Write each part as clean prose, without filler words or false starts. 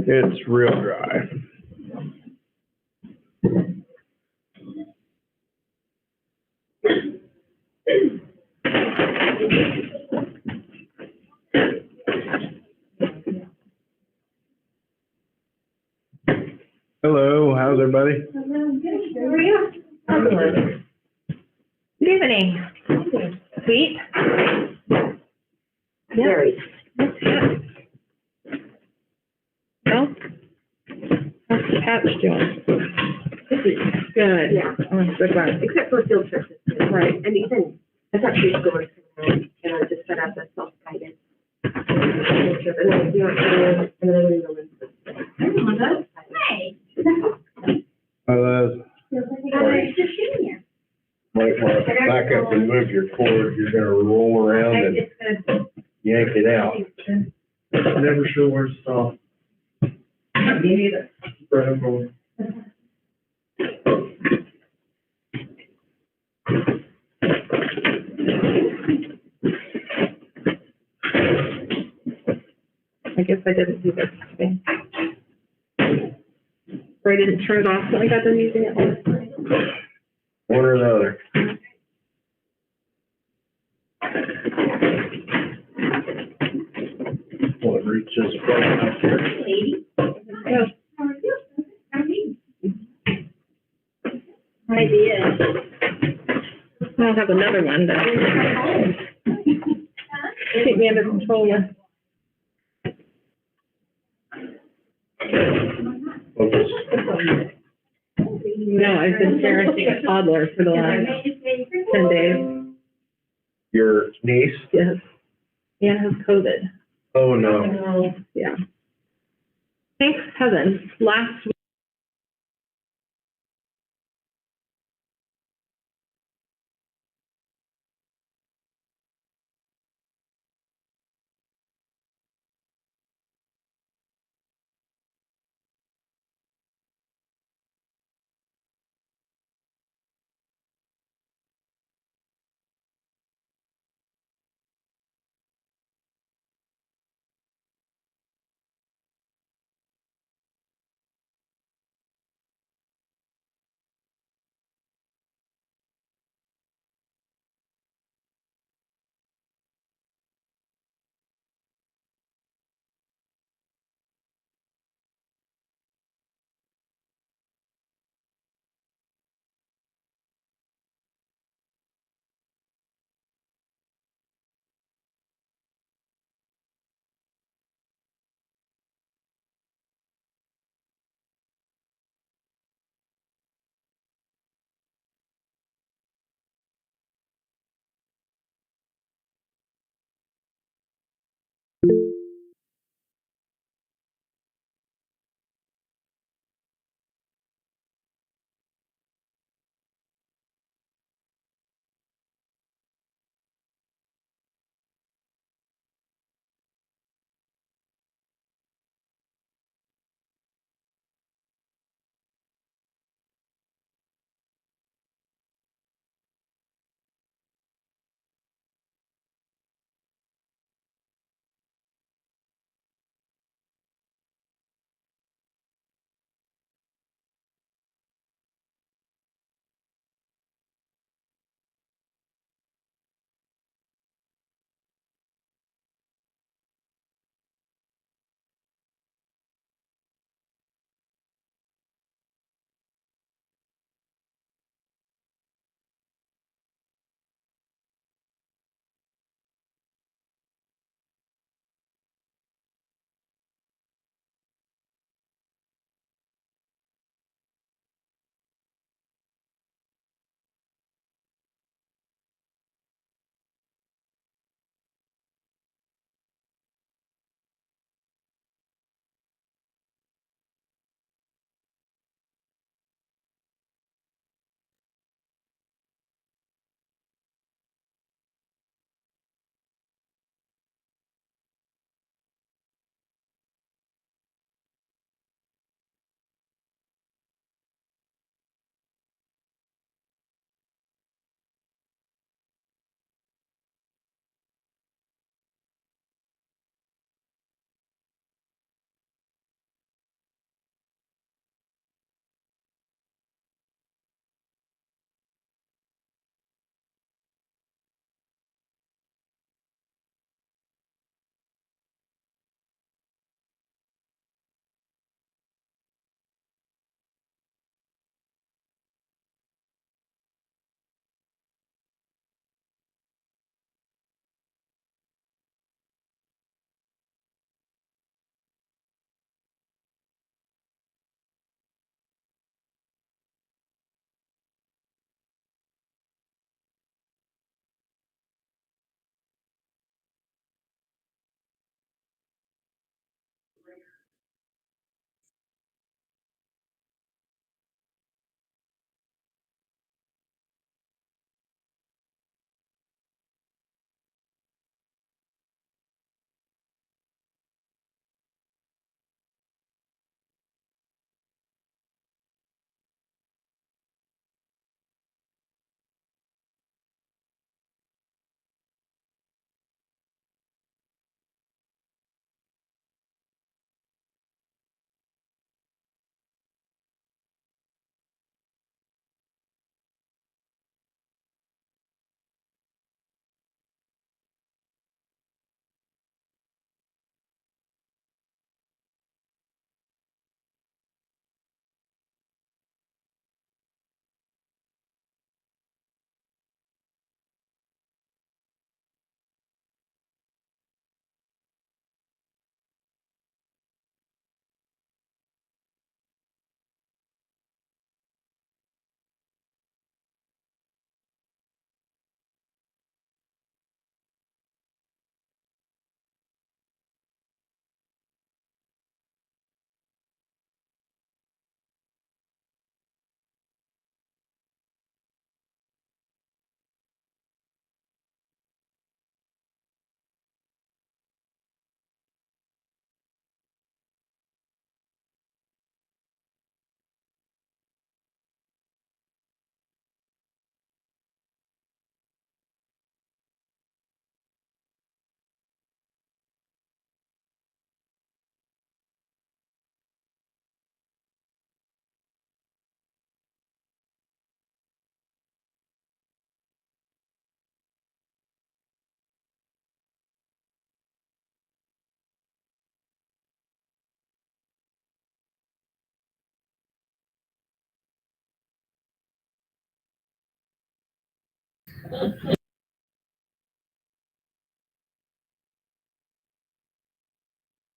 It's real dry. Hello, how's everybody? How are you? Good evening. Sweet? Very. Well, how's the couch doing? Good. Yeah. Oh, good one. Except for field trips. Right. And even, I've got preschoolers coming and I just set up a self-guided field trip. And then, and then I'm going to go in. Hey. Might want to back up and move your cord. You're gonna roll around and yank it out. Never sure where to stop. Me neither. Right, I'm going. I guess I didn't do this thing. Or I didn't turn it off when I got done using it last night. One or the other. Well, it reaches far enough here. Yeah. How are you? How are you? Idea. I'll have another one, but keep me under control. Focus. No, I've been parenting a toddler for the last 10 days. Your niece? Yes. Yeah, has COVID. Oh, no. Yeah. Thanks, heaven. Last week.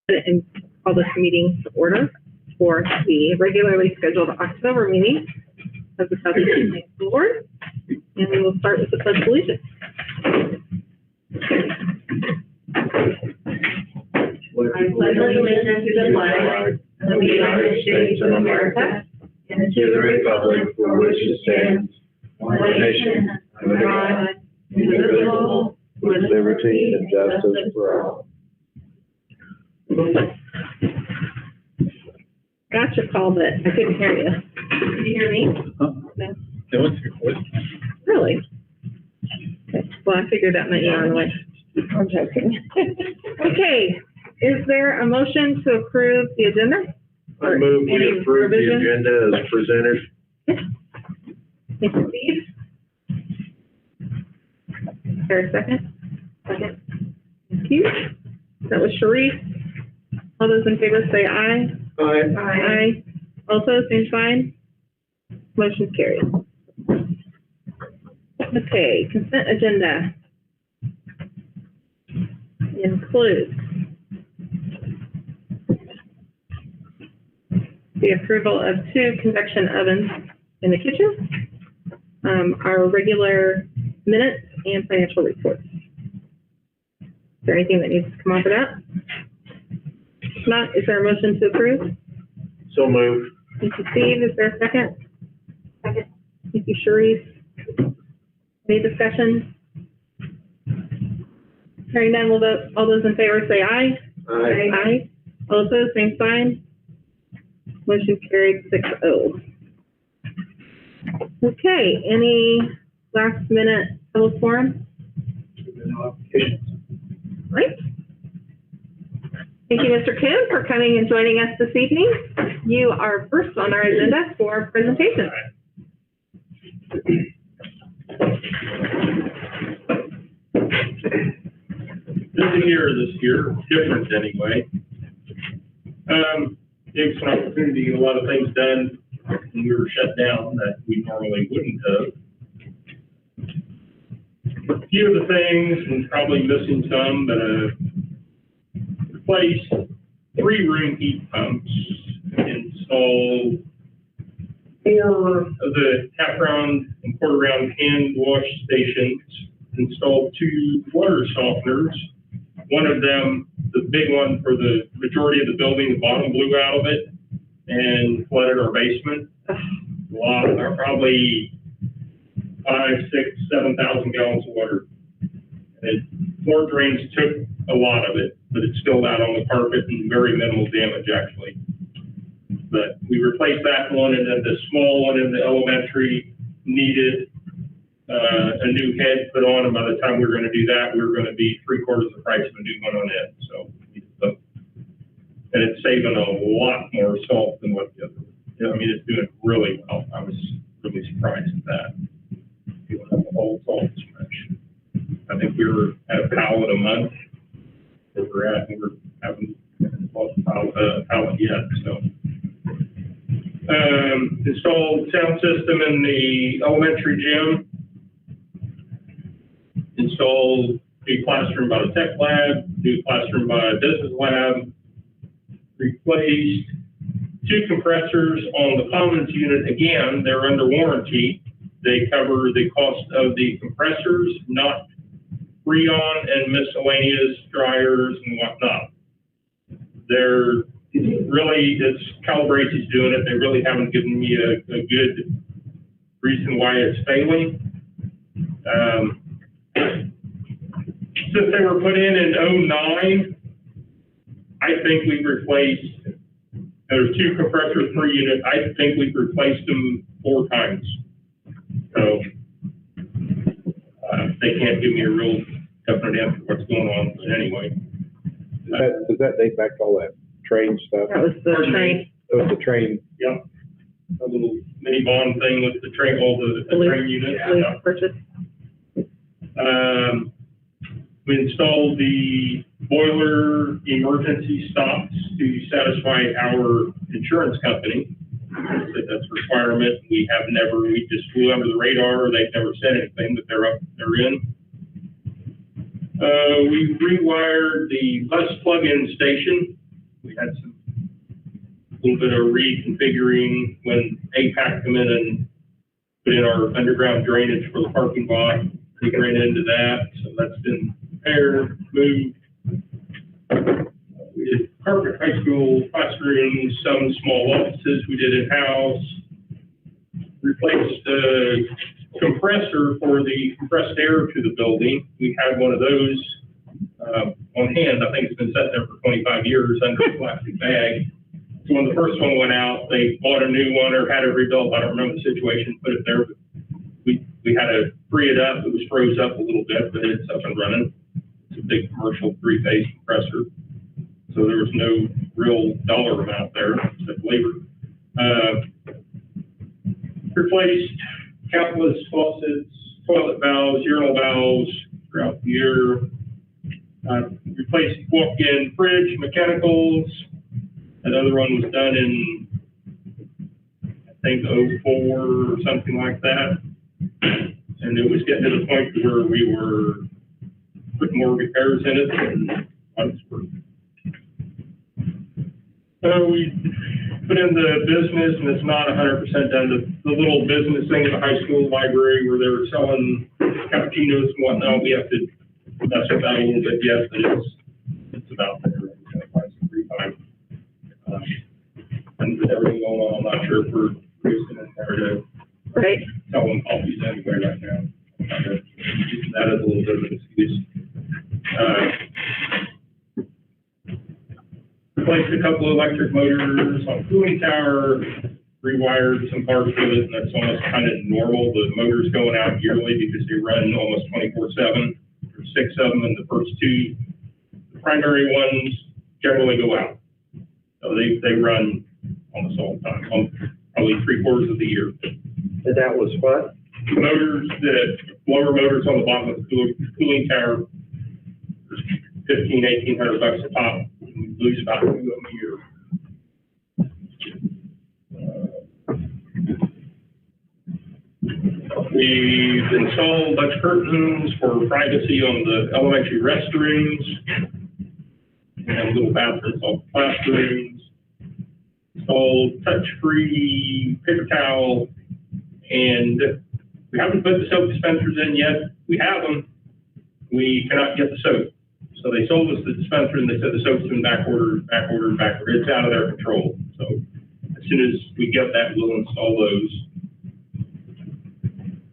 And call this meeting to order for the regularly scheduled October meeting of the Southeast High School Board. And we will start with the Pledge of Allegiance. I pledge allegiance to the flag of the United States of America and to the republic for which it stands, one nation, under God, indivisible, with liberty and justice for all. Gotcha, call, but I couldn't hear you. Can you hear me? No? No one's your voice. Really? Okay. Well, I figured that meant you were on the way. I'm joking. Okay, is there a motion to approve the agenda? I move we Any approve the revisions? agenda as presented. Thank you, Steve. Is there a second? Second. Thank you. That was Sharice. All those in favor say aye. Aye. Aye. Also, same sign. Motion carried. Okay, consent agenda includes the approval of 2 convection ovens in the kitchen, our regular minutes and financial reports. Is there anything that needs to come off of that? If not, is there a motion to approve? So moved. Thank you, Steve. Is there a second? Second. Thank you, Sharice. Any discussion? Hearing none, will vote. All those in favor say aye. Aye. Aye. All opposed, same sign. Motion carried 6-0. Okay, any last minute public forum? No applications. Right. Thank you, Mr. Kim, for coming and joining us this evening. You are first on our agenda for presentation. Busy year this year, different anyway. Gives us an opportunity to get a lot of things done when we were shut down that we normally wouldn't have. A few of the things, and probably missing some, but replaced 3-room heat pumps, installed 4 of the half-round and quarter-round hand wash stations, installed 2 water softeners. One of them, the big one for the majority of the building, the bottom blew out of it and flooded our basement. Probably 5, 6, 7,000 gallons of water. Floor drains took a lot of it, but it spilled out on the carpet and very minimal damage actually. But we replaced that one, and then the small one in the elementary needed a new head put on, and by the time we were going to do that, we were going to be 3/4 the price of a new one on it. So, and it's saving a lot more salt than what the other. I mean, it's doing really well. I was really surprised at that. We don't have the whole salt much. I think we were at a pallet a month. Where we're at, and we're haven't bought a pallet yet. So, installed sound system in the elementary gym. Installed new classroom by the tech lab, new classroom by a business lab, replaced 2 compressors on the commons unit. Again, they're under warranty. They cover the cost of the compressors, not Freon and miscellaneous dryers and whatnot. They're really, it's Calibrate's doing it. They really haven't given me a good reason why it's failing. Since they were put in 09, I think we've replaced, there's 2 compressors per unit. I think we've replaced them 4 times. So they can't give me a real definite answer what's going on, but anyway. Does that date back to all that train stuff? That was the Pardon me? train. That was the train. Yep. A little mini bond thing with the train, all the train units. Yeah. Purchase. We installed the boiler emergency stops to satisfy our insurance company. said that's a requirement. We just flew under the radar. They've never said anything, but they're in. We rewired the bus plug-in station. We had a little bit of reconfiguring when APAC come in and put in our underground drainage for the parking lot. We ran into that, so that's been repaired, moved. We did carpet high school classrooms, some small offices we did in-house. Replaced the compressor for the compressed air to the building. We had one of those on hand. I think it's been sitting there for 25 years under a plastic bag. So when the first one went out, they bought a new one or had it rebuilt. I don't remember the situation, put it there. But we had to free it up. It was froze up a little bit, but it's up and running. It's a big commercial 3-phase compressor. So there was no real dollar amount there except labor. Replaced countless faucets, toilet valves, urinal valves throughout the year. Replaced walk-in fridge, mechanicals. Another one was done in, I think, 04 or something like that. And it was getting to the point where we were putting more repairs in it than funds were. So we put in the business, and it's not 100% done. The little business thing at the high school library where they were selling cappuccinos and whatnot, we have to mess with that a little bit yet, but it's about there. We're going to find some free time. And with everything going on, I'm not sure if we're using it there to sell them coffees anyway right now. That is a little bit of an excuse. Replaced a couple of electric motors on the cooling tower, rewired some parts of it, and that's almost kind of normal. The motors going out yearly because they run almost 24/7. There's 6 of them, and the first 2, the primary ones, generally go out. So they run almost all the time, probably 3/4 of the year. And that was what? Motors, the blower motors on the bottom of the cooling tower, $1,500–1,800 a pop. We lose about 2 of them a year. We've installed Dutch curtains for privacy on the elementary restrooms and little bathrooms on classrooms. Installed touch-free paper towel, and we haven't put the soap dispensers in yet. We have them. We cannot get the soap. So they sold us the dispenser, and they said the soap's been back ordered. It's out of their control. So as soon as we get that, we'll install those.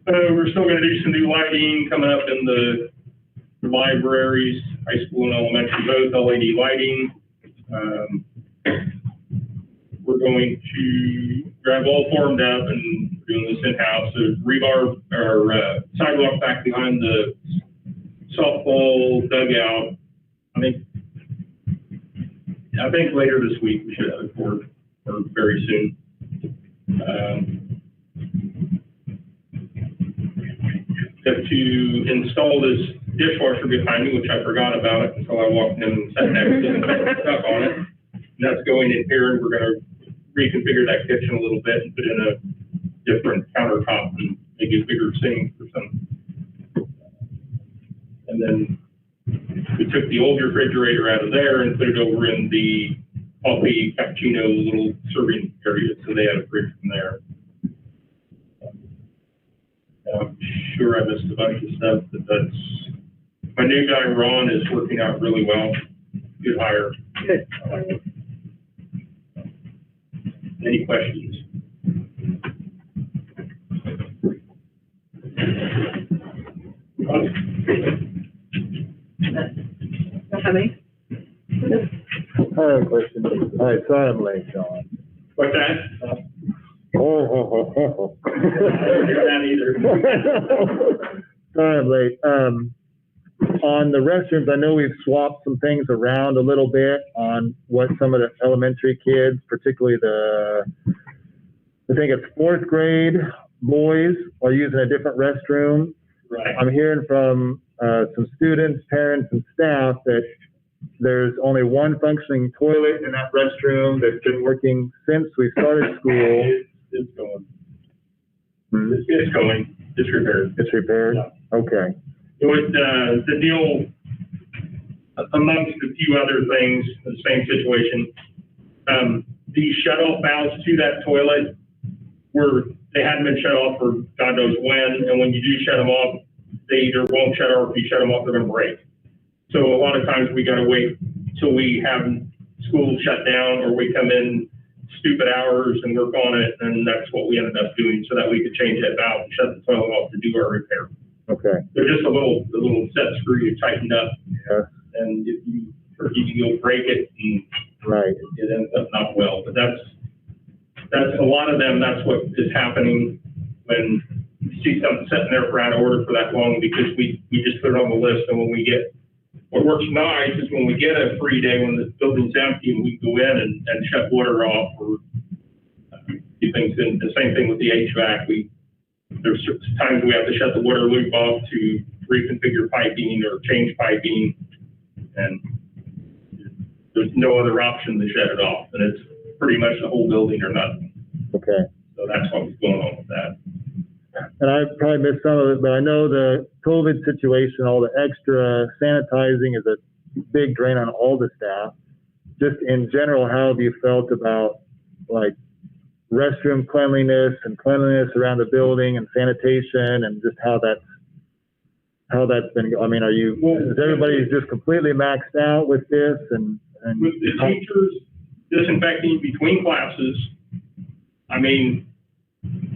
We're still going to do some new lighting coming up in the libraries, high school and elementary, both LED lighting. We're going to grab all formed up and doing this in-house. So rebar or sidewalk back behind the softball dugout. I think later this week we should have it for or very soon. Have to install this dishwasher behind me, which I forgot about it until I walked in and sat next to it and put stuff on it. And that's going in here, and we're going to reconfigure that kitchen a little bit and put in a different countertop and maybe a bigger sink or something. And then we took the old refrigerator out of there and put it over in the coffee cappuccino little serving area, so they had a fridge from there. I'm sure I missed a bunch of stuff, but that's my new guy Ron is working out really well. Good hire. Good. Any questions? Don't have any? I have a question. All right, sorry I'm late, Sean. What's that? I Oh. don't do that either. Sorry I'm late. On the restrooms, I know we've swapped some things around a little bit on what some of the elementary kids, particularly I think it's 4th grade boys, are using a different restroom. Right. I'm hearing from some students, parents, and staff that there's only one functioning toilet in that restroom that's been working since we started school. It's going. Hmm? It's going. It's repaired. It's repaired? Yeah. Okay. It was, the deal, amongst a few other things, the same situation, these shut-off valves to that toilet they hadn't been shut off for God knows when, and when you do shut them off, they either won't shut off, or if you shut them off, they're gonna break. So a lot of times we gotta wait till we have school shut down, or we come in stupid hours and work on it, and that's what we ended up doing, so that we could change that valve and shut the toilet off to do our repair. Okay. They're just a little set screw you tightened up, Yeah. and if you'll break it, and Right. it ends up not well. But that's a lot of them. That's what is happening when you see something sitting there for out of order for that long, because we just put it on the list, and when we get what works nice is when we get a free day when the building's empty and we go in and shut water off, or do things. And the same thing with the HVAC. There's times we have to shut the water loop off to reconfigure piping or change piping, and there's no other option to shut it off. And it's pretty much the whole building or nothing. Okay. So that's what was going on with that. And I probably missed some of it, but I know the COVID situation, all the extra sanitizing is a big drain on all the staff. Just in general, how have you felt about like restroom cleanliness and cleanliness around the building and sanitation, and just how that's been? I mean, is everybody just completely maxed out with this? And with the teachers disinfecting between classes, I mean,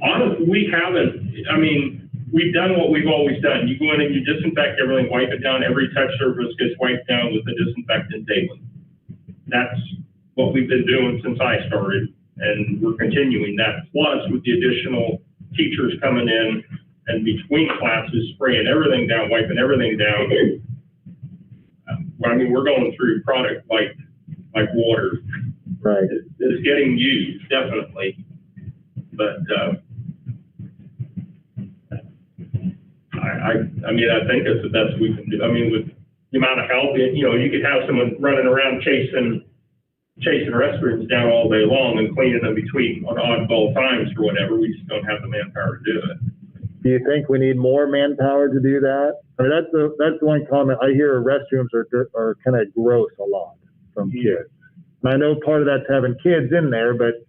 honestly, we haven't. I mean, we've done what we've always done. You go in and you disinfect everything, wipe it down. Every touch surface gets wiped down with the disinfectant daily. That's what we've been doing since I started, and we're continuing that. Plus, with the additional teachers coming in and between classes, spraying everything down, wiping everything down. I mean, we're going through product like water. right. It's getting used, definitely. But I mean, I think that's the best we can do. I mean, with the amount of help, you could have someone running around chasing restrooms down all day long and cleaning them between on oddball times or whatever. We just don't have the manpower to do it. Do you think we need more manpower to do that? I mean, that's the one comment I hear. Restrooms are kind of gross a lot from kids. And I know part of that's having kids in there, but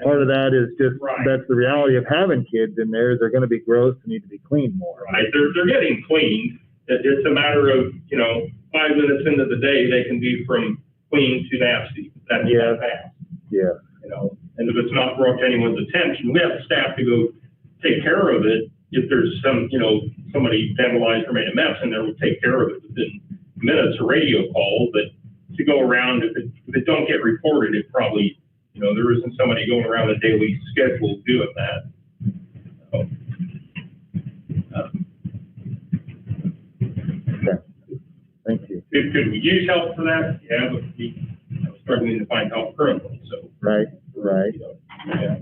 part of that is just, right. That's the reality of having kids in there. They're going to be gross and need to be cleaned more. Right, they're getting cleaned. It's a matter of, 5 minutes into the day, they can be from clean to nasty. That's that fast. Yeah. And if it's not brought to anyone's attention, we have the staff to go take care of it. If there's somebody vandalized or made a mess, and they will take care of it within minutes, a radio call. But to go around, if it don't get reported, it probably, there isn't somebody going around a daily schedule doing that. So, Okay. Thank you. could we use help for that? Yeah, but I'm struggling to find help currently. So Right. Yeah.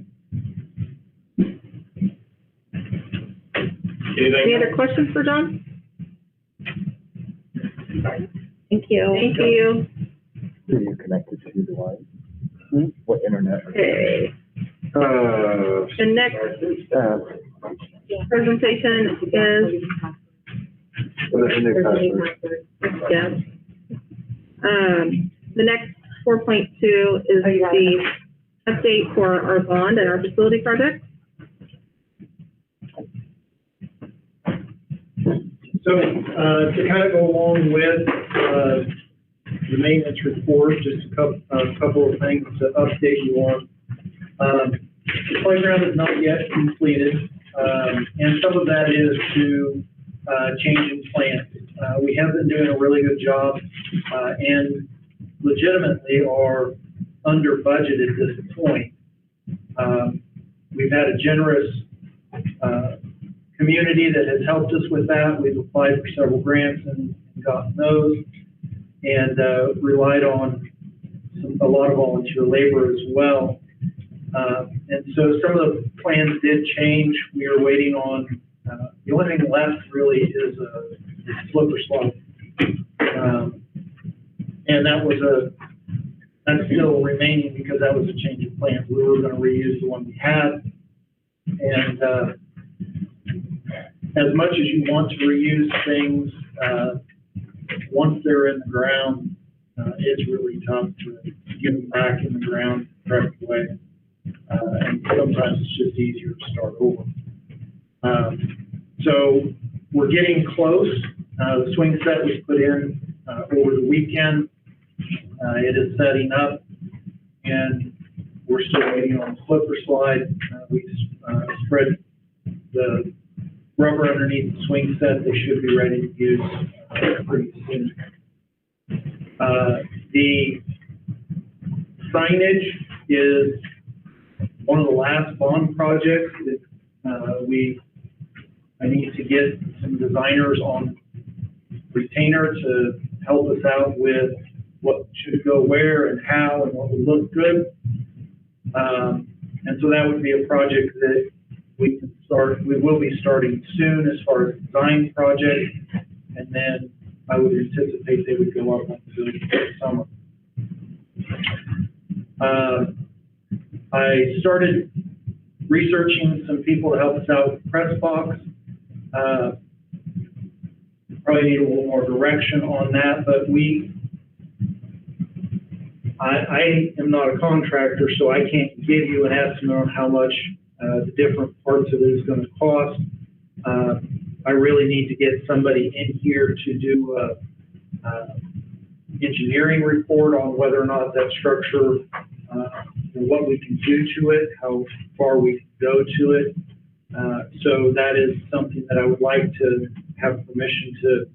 Anything Any else? other questions for John? Thank you. Thank you. Who are you connected to? The line? What internet? Okay. The next presentation is, yeah. The next 4.2 is the update for our bond and our facility project. So, to kind of go along with, the maintenance report, just a couple of things to update you on. The playground is not yet completed, and some of that is to, change in plans. We have been doing a really good job, and legitimately are under budget at this point. We've had a generous, community that has helped us with that. We've applied for several grants and gotten those, and relied on a lot of volunteer labor as well. And so some of the plans did change. We are waiting on, the only thing left really is a slipper slide. And that's still remaining because that was a change of plans. We were gonna reuse the one we had. And, as much as you want to reuse things, once they're in the ground, it's really tough to get them back in the ground the correct way. And sometimes it's just easier to start over. So we're getting close. The swing set was put in over the weekend. It is setting up, and we're still waiting on the slipper slide. We spread the rubber underneath the swing set. They should be ready to use pretty soon. The signage is one of the last bond projects that I need to get some designers on retainer to help us out with what should go where and how and what would look good. And so that would be a project that we will be starting soon as far as design project, and then I would anticipate they would go up until the summer. I started researching some people to help us out with press box. Probably need a little more direction on that, but I am not a contractor, so I can't give you an estimate on how much the different parts of it is going to cost. I really need to get somebody in here to do a engineering report on whether or not that structure, what we can do to it, how far we can go to it. So that is something that I would like to have permission to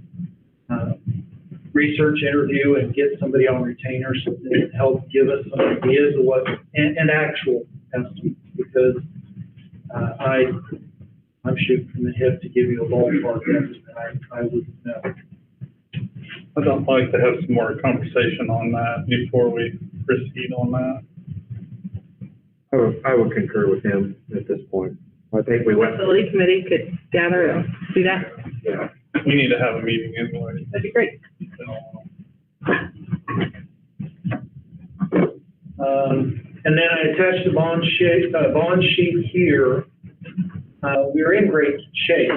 research, interview, and get somebody on retainer so they can help give us some ideas of what, and actual estimates, because I'm shooting from the hip to give you a ballpark estimate. I wouldn't know. I'd like to have some more conversation on that before we proceed on that. I would concur with him at this point. I think we went. Facility committee could gather and do that. Yeah. We need to have a meeting anyway. That'd be great. And then I attached the bond sheet here. We're in great shape.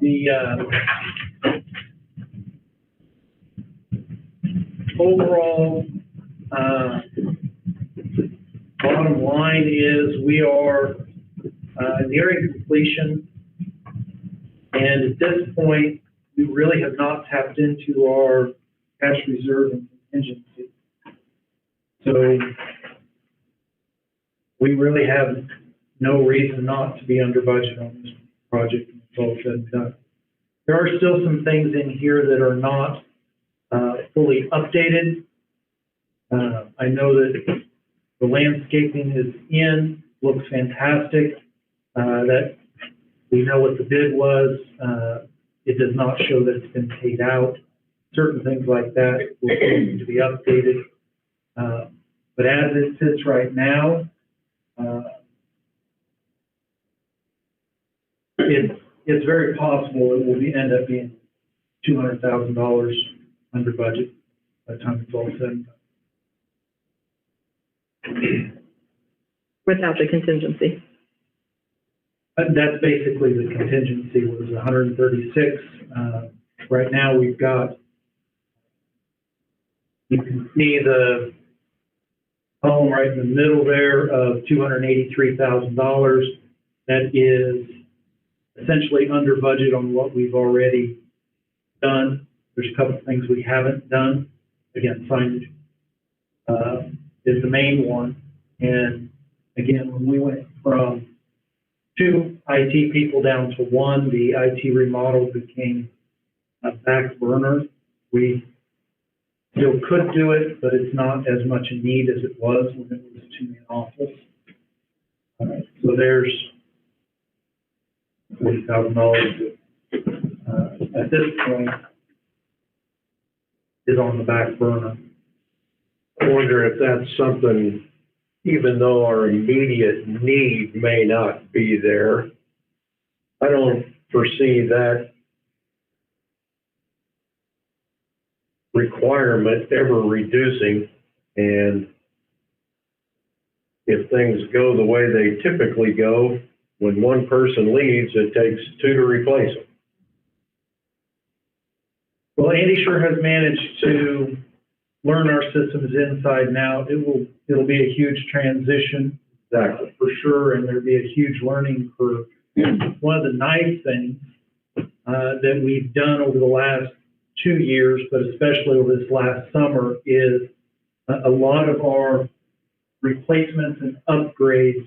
The overall bottom line is we are nearing completion, and at this point, we really have not tapped into our cash reserve and contingency. So we really have no reason not to be under budget on this project. It's all said and done. There are still some things in here that are not fully updated. I know that the landscaping is in, looks fantastic. That we know what the bid was. It does not show that it's been paid out. Certain things like that will need to be updated. But as it sits right now, it's very possible it will end up being $200,000 under budget by the time it's all said and done. Without the contingency. That's basically the contingency was 136. Right now we've got, you can see the column right in the middle there of $283,000. That is essentially under budget on what we've already done. There's a couple of things we haven't done. Again, signage is the main one. And again, when we went from 2 IT people down to 1, the IT remodel became a back burner. We still could do it, but it's not as much a need as it was when it was a 2-man office. So there's $40,000 at this point is on the back burner. I wonder if that's something, even though our immediate need may not be there, I don't foresee that requiring requirement ever reducing, and if things go the way they typically go, when one person leaves, it takes two to replace them. Well, Andy sure has managed to learn our systems inside and out. It'll be a huge transition, Exactly. for sure, and there'll be a huge learning curve. One of the nice things that we've done over the last 2 years, but especially over this last summer, is a lot of our replacements and upgrades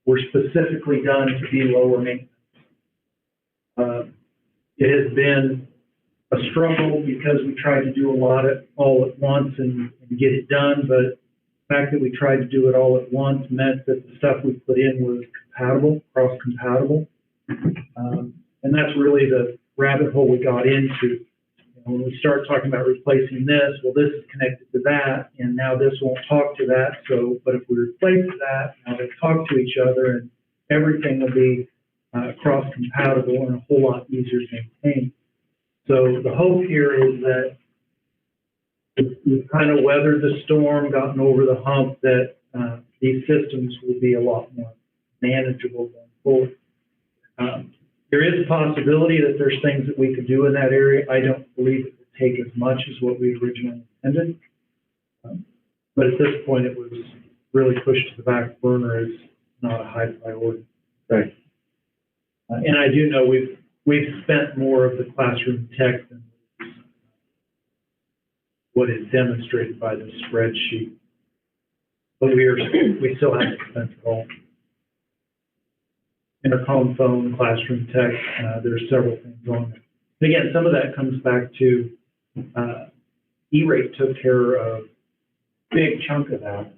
were specifically done to be lower maintenance. It has been a struggle because we tried to do a lot all at once and get it done, but the fact that we tried to do it all at once meant that the stuff we put in was compatible, cross-compatible. And that's really the rabbit hole we got into. When we start talking about replacing this, well, this is connected to that, and now this won't talk to that. So, but if we replace that, now they talk to each other, and everything will be cross-compatible and a whole lot easier to maintain. So the hope here is that we've kind of weathered the storm, gotten over the hump, that these systems will be a lot more manageable going forward. There is a possibility that there's things that we could do in that area. I don't believe it would take as much as what we originally intended. But at this point, it was really pushed to the back burner as not a high priority. Right. And I do know we've spent more of the classroom tech than what is demonstrated by the spreadsheet. But we still haven't spent it all. Intercom, phone, classroom tech, there's several things on there. And again, some of that comes back to E-rate took care of a big chunk of that.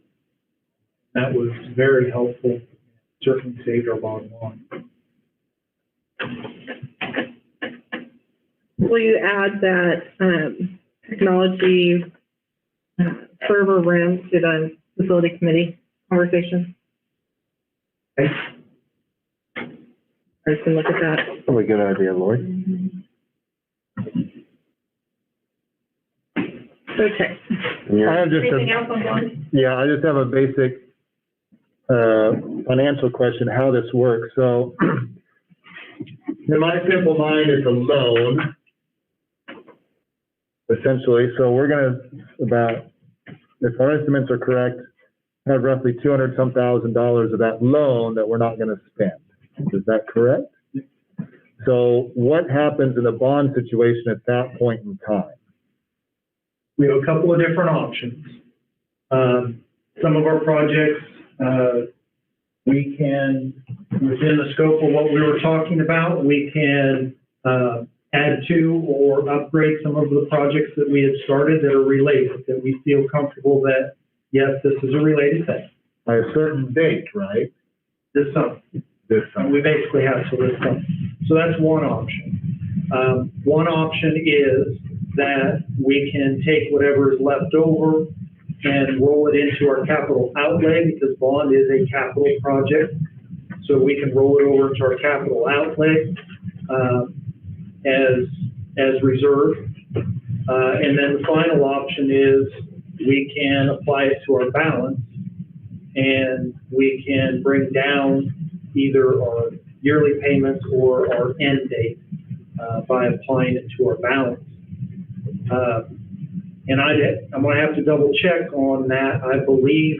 That was very helpful, certainly saved our bottom line. Will you add that technology server room to the facility committee conversation? Okay. I just can look at that. Probably a good idea, Lloyd. Okay. I have just Anything else on one? Yeah, I just have a basic financial question, how this works. So in my simple mind, it's a loan, essentially. So we're gonna, about, if our estimates are correct, have roughly $200-some thousand of that loan that we're not gonna spend. Is that correct? So what happens in a bond situation at that point in time? We have a couple of different options. Some of our projects, we can, within the scope of what we were talking about, we can add to or upgrade some of the projects that we had started that are related, that we feel comfortable that, yes, this is a related thing. By a certain date, right? This summer. This And summer. we basically have till this summer. So that's one option. One option is that we can take whatever is left over and roll it into our capital outlay, because bond is a capital project. So we can roll it over into our capital outlay as reserve. And then the final option is we can apply it to our balance, and we can bring down either our yearly payments or our end date by applying it to our balance. And I'm going to have to double check on that. I believe,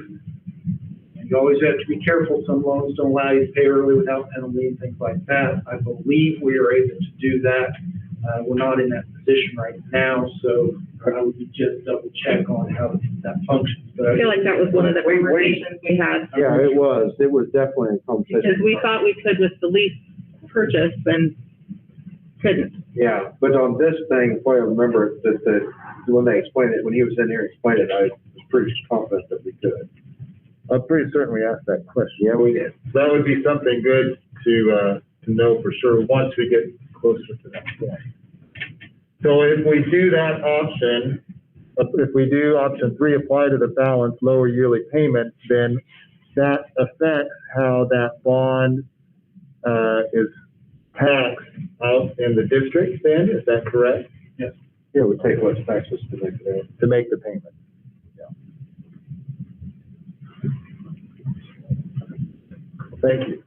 and you always have to be careful, some loans don't allow you to pay early without penalty and things like that. I believe we are able to do that. We're not in that position right now, so I would just double check on how that functions. But I feel like that was one of the conversations we had, Yeah, it was definitely a conversation. because we thought we could with the lease purchase and couldn't. Yeah, but on this thing, if I remember, that when they explained it, when he was in here explaining it, I was pretty confident that we could. I'm pretty certain we asked that question. Yeah, we did. That would be something good to know for sure once we get closer to that point. So if we do that option, if we do option 3, apply to the balance, lower yearly payment, then that affects how that bond is taxed out in the district then, is that correct? Yes. it would take less taxes to make it out. to make the payment. Yeah. Thank you.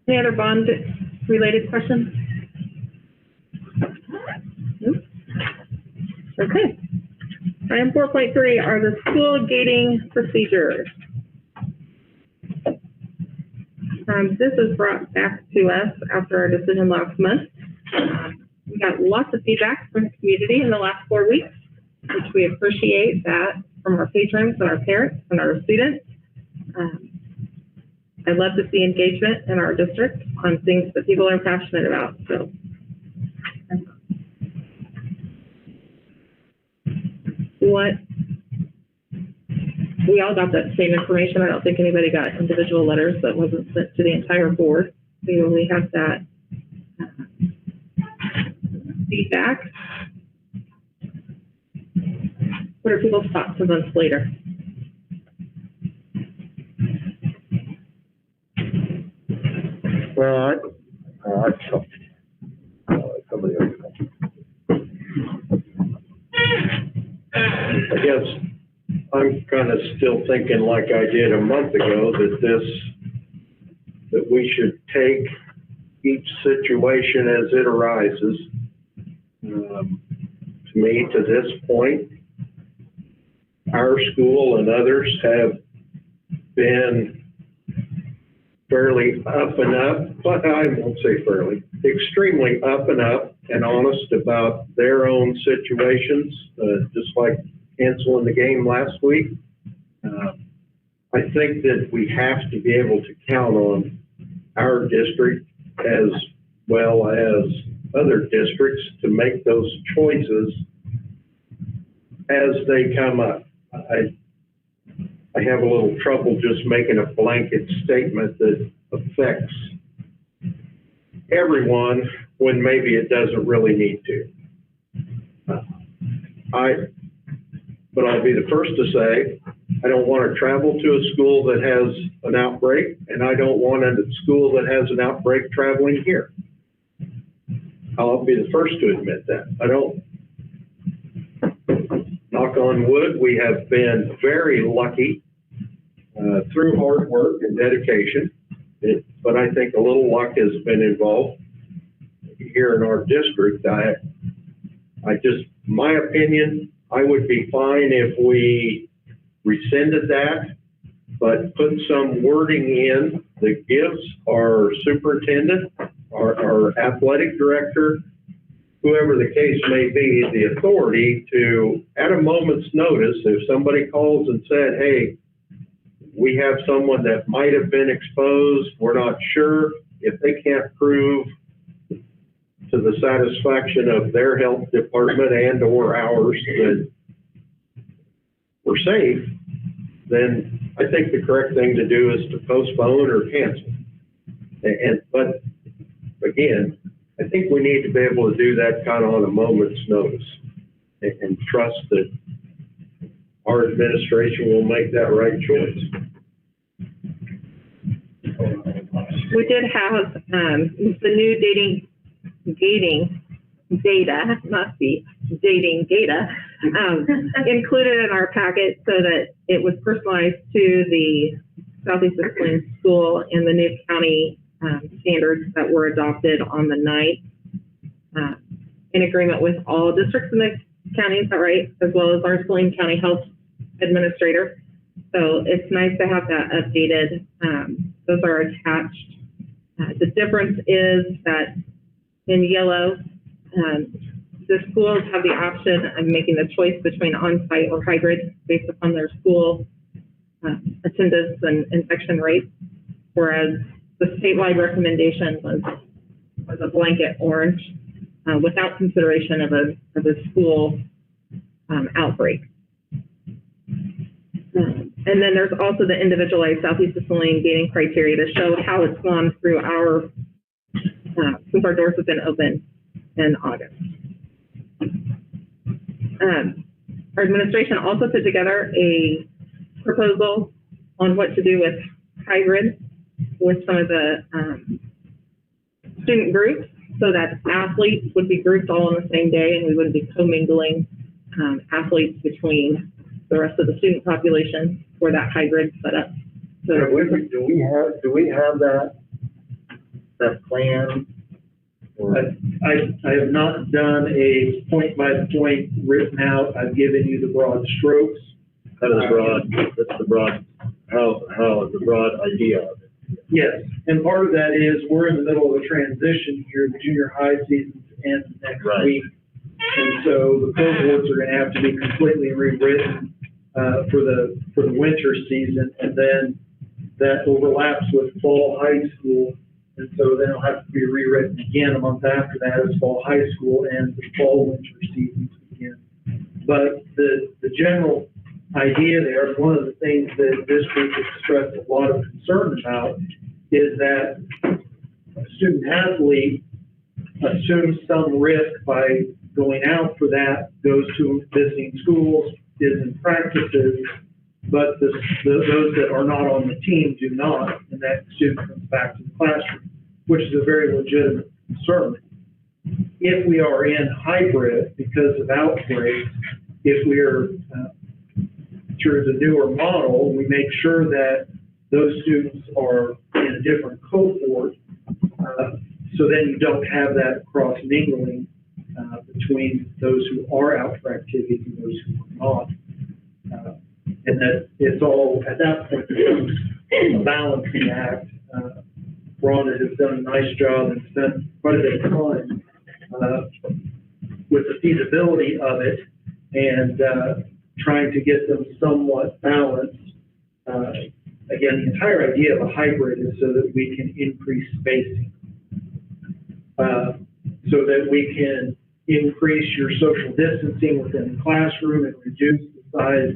Any other bond-related questions? Nope. Okay. Item 4.3 are the school gating procedures. This was brought back to us after our decision last month. We got lots of feedback from the community in the last 4 weeks, which we appreciate that from our patrons and our parents and our students. I'd love to see engagement in our district on things that people are passionate about. So, we all got that same information. I don't think anybody got individual letters that wasn't sent to the entire board. We only have that feedback. What are people's thoughts a month later? Well, somebody else. I guess I'm kind of still thinking like I did a month ago, that we should take each situation as it arises. To me, to this point, our school and others have been fairly up and up, but I won't say fairly, extremely up and up and honest about their own situations, just like canceling the game last week. I think that we have to be able to count on our district as well as other districts to make those choices as they come up. I have a little trouble just making a blanket statement that affects everyone when maybe it doesn't really need to. But I'll be the first to say, I don't want to travel to a school that has an outbreak, and I don't want a school that has an outbreak traveling here. I'll be the first to admit that. I don't. Knock on wood, we have been very lucky through hard work and dedication, but I think a little luck has been involved here in our district. My opinion, I would be fine if we rescinded that, but put some wording in that gives our superintendent, our athletic director, whoever the case may be, the authority to, at a moment's notice, if somebody calls and said, hey, we have someone that might have been exposed, we're not sure, if they can't prove to the satisfaction of their health department and or ours that we're safe, then I think the correct thing to do is to postpone or cancel. But again, I think we need to be able to do that kind of on a moment's notice and trust that our administration will make that right choice. We did have the new dating data, not the dating data, included in our packet so that it was personalized to the Southeast Discipline School and the new county standards that were adopted on the 9th, in agreement with all districts in the county, is that right? As well as our Saline County Health Administrator. So it's nice to have that updated. Those are attached. The difference is that in yellow, the schools have the option of making the choice between on-site or hybrid based upon their school attendance and infection rates, whereas the statewide recommendation was a blanket orange without consideration of a school outbreak. And then there's also the individualized Southeast Saline gating criteria to show how it's gone through our, since our doors have been open in August. Our administration also put together a proposal on what to do with hybrid with some of the student groups so that athletes would be grouped all on the same day, and we wouldn't be commingling athletes between the rest of the student population for that hybrid setup. So, Do we have that plan? Or- I have not done a point-by-point written out. I've given you the broad strokes. How does that's the broad idea of it? Yes, and part of that is we're in the middle of a transition here. The junior high season ends next Right. week. And so the cohorts are gonna have to be completely rewritten, for the winter season. And then that overlaps with fall high school. And so then it'll have to be rewritten again a month after that as fall high school and the fall winter seasons begin. But the general idea there, one of the things that this group has expressed a lot of concern about is that a student athlete assumes some risk by going out for that, goes to visiting schools, is in practices, but those that are not on the team do not, and that student comes back to the classroom, which is a very legitimate concern. If we are in hybrid because of outbreaks, if we are through the newer model, we make sure that those students are in a different cohort, so then you don't have that cross mingling between those who are out for activities and those who are not. And that it's all, at that point, becomes a balancing act. Rhonda has done a nice job and spent quite a bit of time with the feasibility of it and trying to get them somewhat balanced. Again, the entire idea of a hybrid is so that we can increase spacing, so that we can increase your social distancing within the classroom and reduce the size,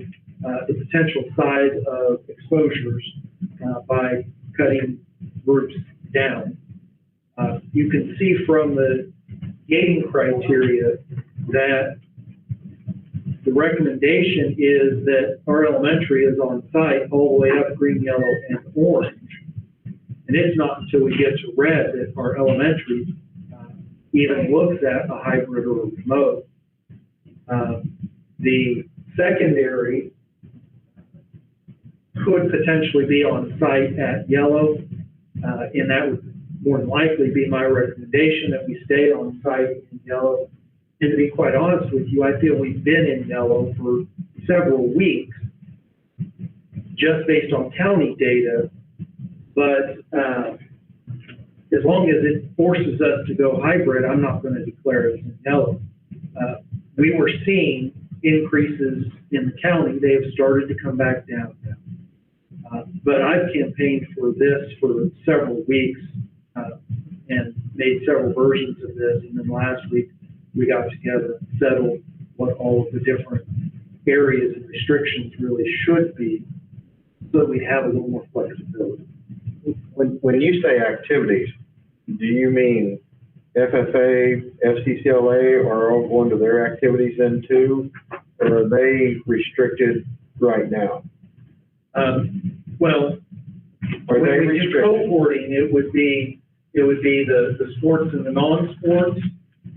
the potential size of exposures by cutting groups down. You can see from the gating criteria that the recommendation is that our elementary is on site all the way up green, yellow, and orange. And it's not until we get to red that our elementary even looks at a hybrid or a remote. The secondary could potentially be on site at yellow, and that would more than likely be my recommendation that we stay on site in yellow. And to be quite honest with you, I feel we've been in yellow for several weeks, just based on county data. But as long as it forces us to go hybrid, I'm not going to declare it in yellow. We were seeing increases in the county. They have started to come back down now. But I've campaigned for this for several weeks and made several versions of this. And then last week, we got together and settled what all of the different areas and restrictions really should be, so that we have a little more flexibility. When you say activities, do you mean FFA, FCCLA are all going to their activities then too? Or are they restricted right now? Well, Are they when we do restricted? cohorting, it would be the sports and the non-sports.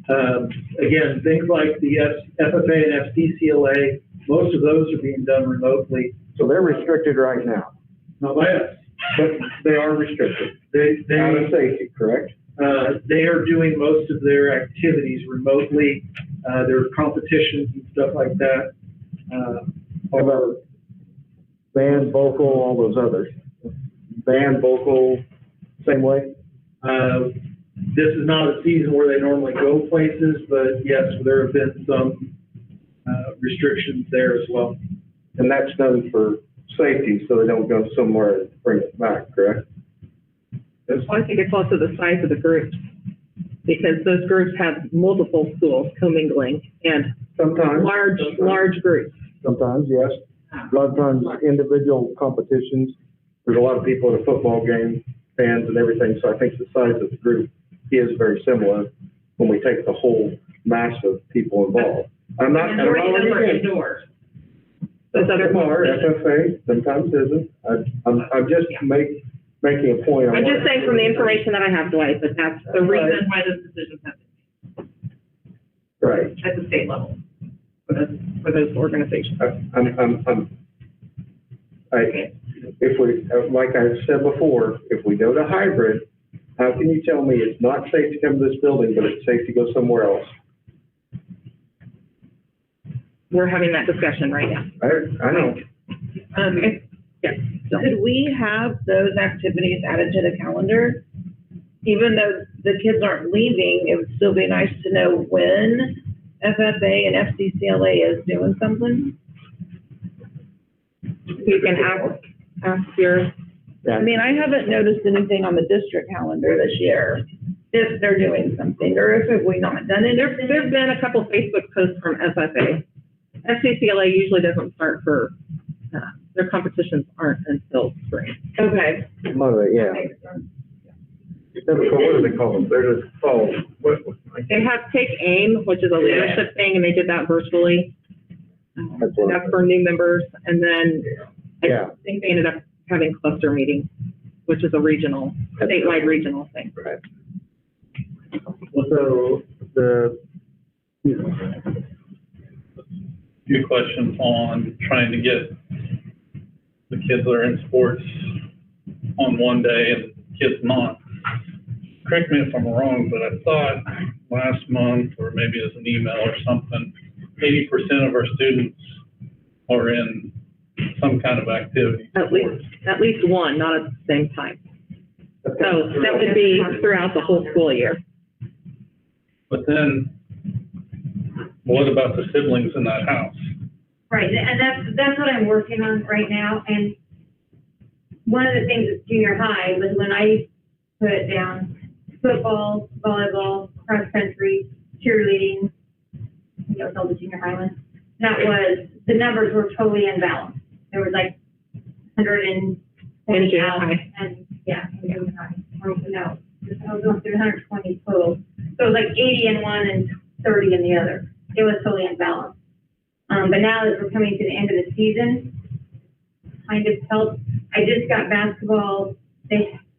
Again, things like the FFA and FCCLA, most of those are being done remotely. So they're restricted right now, Not by us. but they are restricted. Out of safety, correct? They are doing most of their activities remotely. Their competitions and stuff like that. How about band, vocal, all those others? Band, vocal, same way? This is not a season where they normally go places, but yes, there have been some restrictions there as well. And that's done for safety, so they don't go somewhere and bring it back, correct? I think it's also the size of the groups, because those groups have multiple schools commingling and Sometimes. large groups. Sometimes, yes. A lot of times, individual competitions, there's a lot of people at a football game, fans and everything, so I think the size of the group is very similar when we take the whole mass of people involved. I'm not indoors. Those other Some are FFA, sometimes isn't. I'm just making a point. I'm just saying from the information that I have, Dwight, that that's the reason why those decisions have been Right. made at the state level for those organizations. If we, like I said before, if we go to hybrid, how can you tell me it's not safe to come to this building, but it's safe to go somewhere else? We're having that discussion right now. I know. Yes. So, Could we have those activities added to the calendar? Even though the kids aren't leaving, it would still be nice to know when FFA and FCCLA is doing something. you can ask your, I mean, I haven't noticed anything on the district calendar this year, if they're doing something, or if have we not done it. there've been a couple Facebook posts from FFA. FCCLA usually doesn't start for, their competitions aren't until spring. Okay. Yeah. What do they call them? They're just called, They have Take Aim, which is a leadership thing, and they did that virtually. That's what- That's for new members, and then Yeah. I think they ended up having cluster meetings, which is a regional, statewide regional thing. Right. So Few questions on trying to get the kids that are in sports on one day and kids not. Correct me if I'm wrong, but I thought last month, or maybe as an email or something, 80% of our students are in some kind of activity. At least one, not at the same time. So that would be throughout the whole school year. But then, what about the siblings in that house? Right, and that's what I'm working on right now, and one of the things at junior high was when I put down football, volleyball, cross country, cheerleading, it's all the junior high ones, that was, the numbers were totally imbalanced. There was like 120 In junior out, high. and, yeah, in junior high, or no, I was going through 120 total. So it was like 80 in one and 30 in the other. It was totally imbalanced. But now that we're coming to the end of the season, kind of helped. I just got basketball.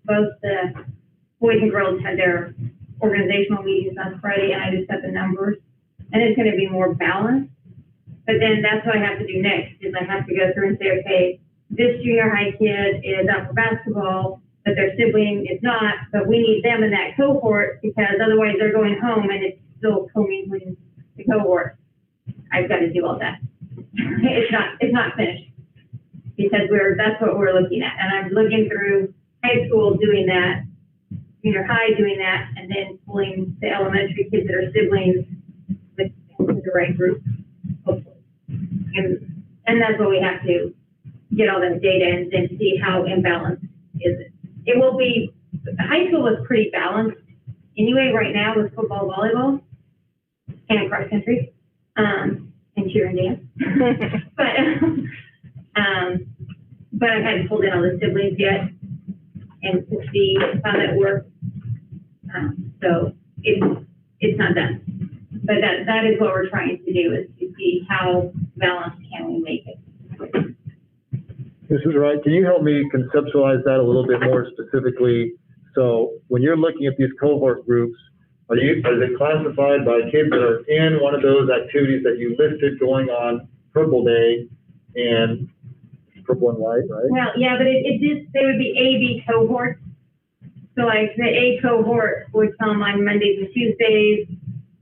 Both the boys and girls had their organizational meetings on Friday, and I just got the numbers. And it's going to be more balanced. But then that's what I have to do next, is I have to go through and say, okay, this junior high kid is out for basketball, but their sibling is not, but we need them in that cohort because otherwise they're going home and it's still commingling the cohort. I've got to do all that. It's not finished because that's what we're looking at. And I'm looking through high school doing that, junior high doing that, and then pulling the elementary kids that are siblings with the right group, hopefully. And that's what we have to get all that data and then see how imbalanced is it. It will be, high school was pretty balanced anyway right now with football, volleyball, and cross country, and cheer and dance. But I haven't pulled in all the siblings yet and to see how that works. So it's not done. But that is what we're trying to do, is to see how balanced can we make it. This is right. Can you help me conceptualize that a little bit more specifically? So when you're looking at these cohort groups, are they classified by kids that are in one of those activities that you listed going on Purple Day and purple and white, right? Well, yeah, but they would be A-B cohorts. So like the A cohort would come on Mondays and Tuesdays,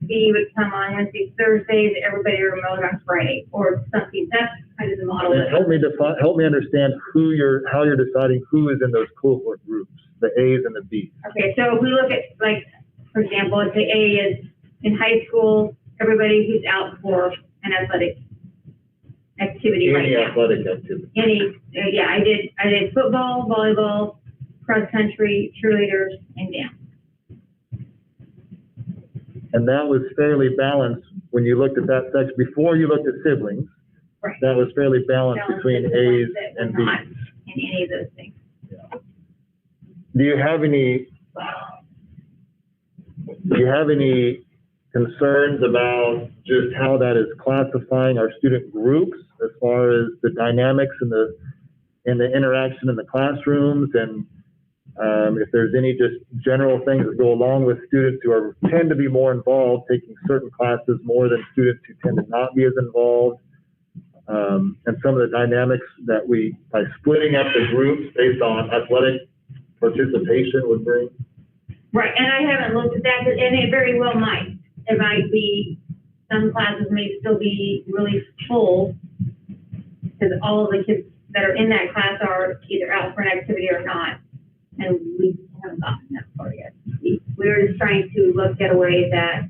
B would come on Wednesdays, Thursdays, everybody remote on Friday or something. That's kind of the model. And help me understand how you're deciding who is in those cohort groups, the A's and the B's. Okay, so if we look at, like, for example, if the A is in high school, everybody who's out for an athletic activity right Any now. athletic activity. Yeah, I did football, volleyball, cross country, cheerleaders, and dance. And that was fairly balanced when you looked at that section, before you looked at siblings. Right. That was fairly balanced between Balance is the ones A's that were and not B's. in any of those things. Do you have any concerns about just how that is classifying our student groups as far as the dynamics and the interaction in the classrooms and If there's any just general things that go along with students who tend to be more involved, taking certain classes more than students who tend to not be as involved. And some of the dynamics that by splitting up the groups based on athletic participation would bring. Right, and I haven't looked at that, and it very well might. It might be, some classes may still be really full, because all of the kids that are in that class are either out for an activity or not, and we haven't gotten that far yet. We're just trying to look at a way that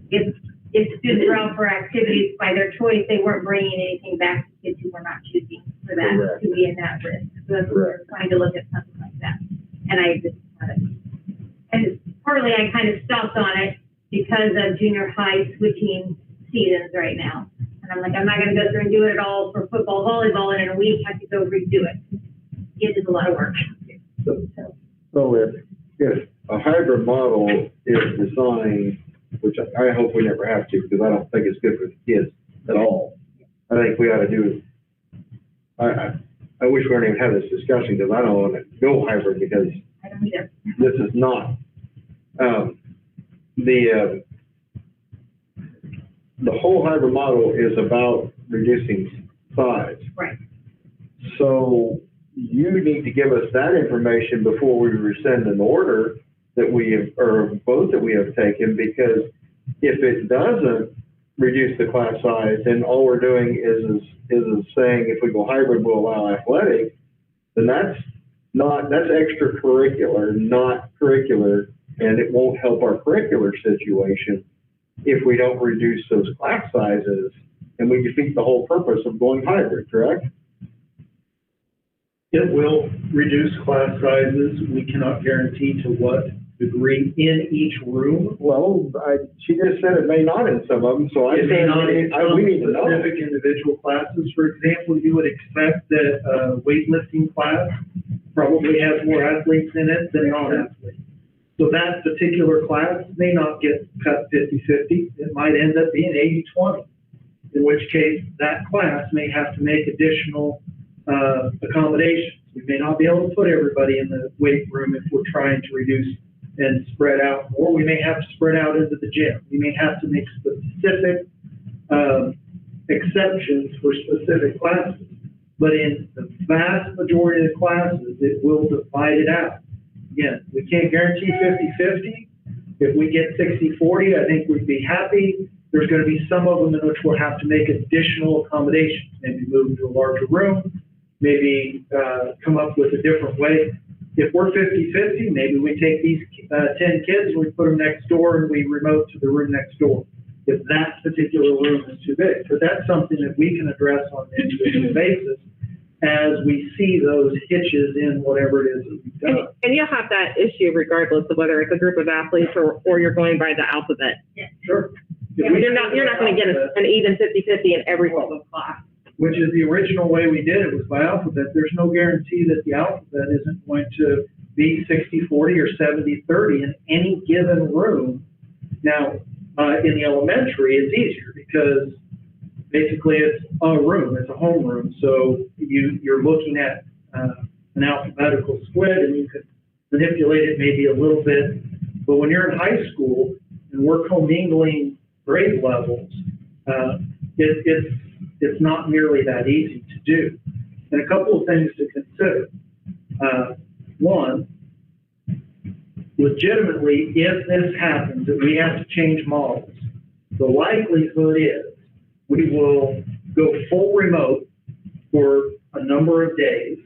if students are out for activities by their choice, they weren't bringing anything back to kids who were not choosing for that, Correct. to be in that risk. So that's what we're trying to look at something like that. And I just haven't. And partly I kind of stopped on it because of junior high switching seasons right now. And I'm like, I'm not gonna go through and do it all for football, volleyball, and in a week have to go redo it. It is a lot of work. So if a hybrid model is designed, which I hope we never have to, because I don't think it's good for the kids at all. I think we ought to do, I wish we weren't even having this discussion, because I don't want to go hybrid, because I don't either. this is not. The whole hybrid model is about reducing size. Right. So you need to give us that information before we rescind an order that we have, or both that we have taken, because if it doesn't reduce the class size, then all we're doing is saying if we go hybrid, we'll allow athletic, then that's extracurricular, not curricular, and it won't help our curricular situation if we don't reduce those class sizes, and we defeat the whole purpose of going hybrid, correct? It will reduce class sizes. We cannot guarantee to what degree in each room. Well, she just said it may not in some of them, so I It may not in we need to know. specific individual classes. For example, you would expect that a weightlifting class probably has more athletes in it than non-athletes. So that particular class may not get cut 50-50. It might end up being 80-20, in which case that class may have to make additional accommodations. We may not be able to put everybody in the weight room if we're trying to reduce and spread out more. We may have to spread out into the gym. We may have to make specific exceptions for specific classes. But in the vast majority of the classes, it will divide it out. Again, we can't guarantee 50-50. If we get 60-40, I think we'd be happy. There's going to be some of them in which we'll have to make additional accommodations, maybe move to a larger room, maybe come up with a different way. If we're 50-50, maybe we take these 10 kids, we put them next door, and we remote to the room next door, if that particular room is too big. But that's something that we can address on an individual basis as we see those hitches in whatever it is that we've done. And you'll have that issue regardless of whether it's a group of athletes or you're going by the alphabet. Sure. You're not going to get an even 50-50 in every single class. Which is the original way we did it, was by alphabet. There's no guarantee that the alphabet isn't going to be 60-40 or 70-30 in any given room. Now, in the elementary, it's easier because basically it's a room, it's a homeroom. So you're looking at an alphabetical split, and you can manipulate it maybe a little bit. But when you're in high school and we're commingling grade levels, it's not nearly that easy to do. And a couple of things to consider. One, legitimately, if this happens, that we have to change models, the likelihood is we will go full remote for a number of days,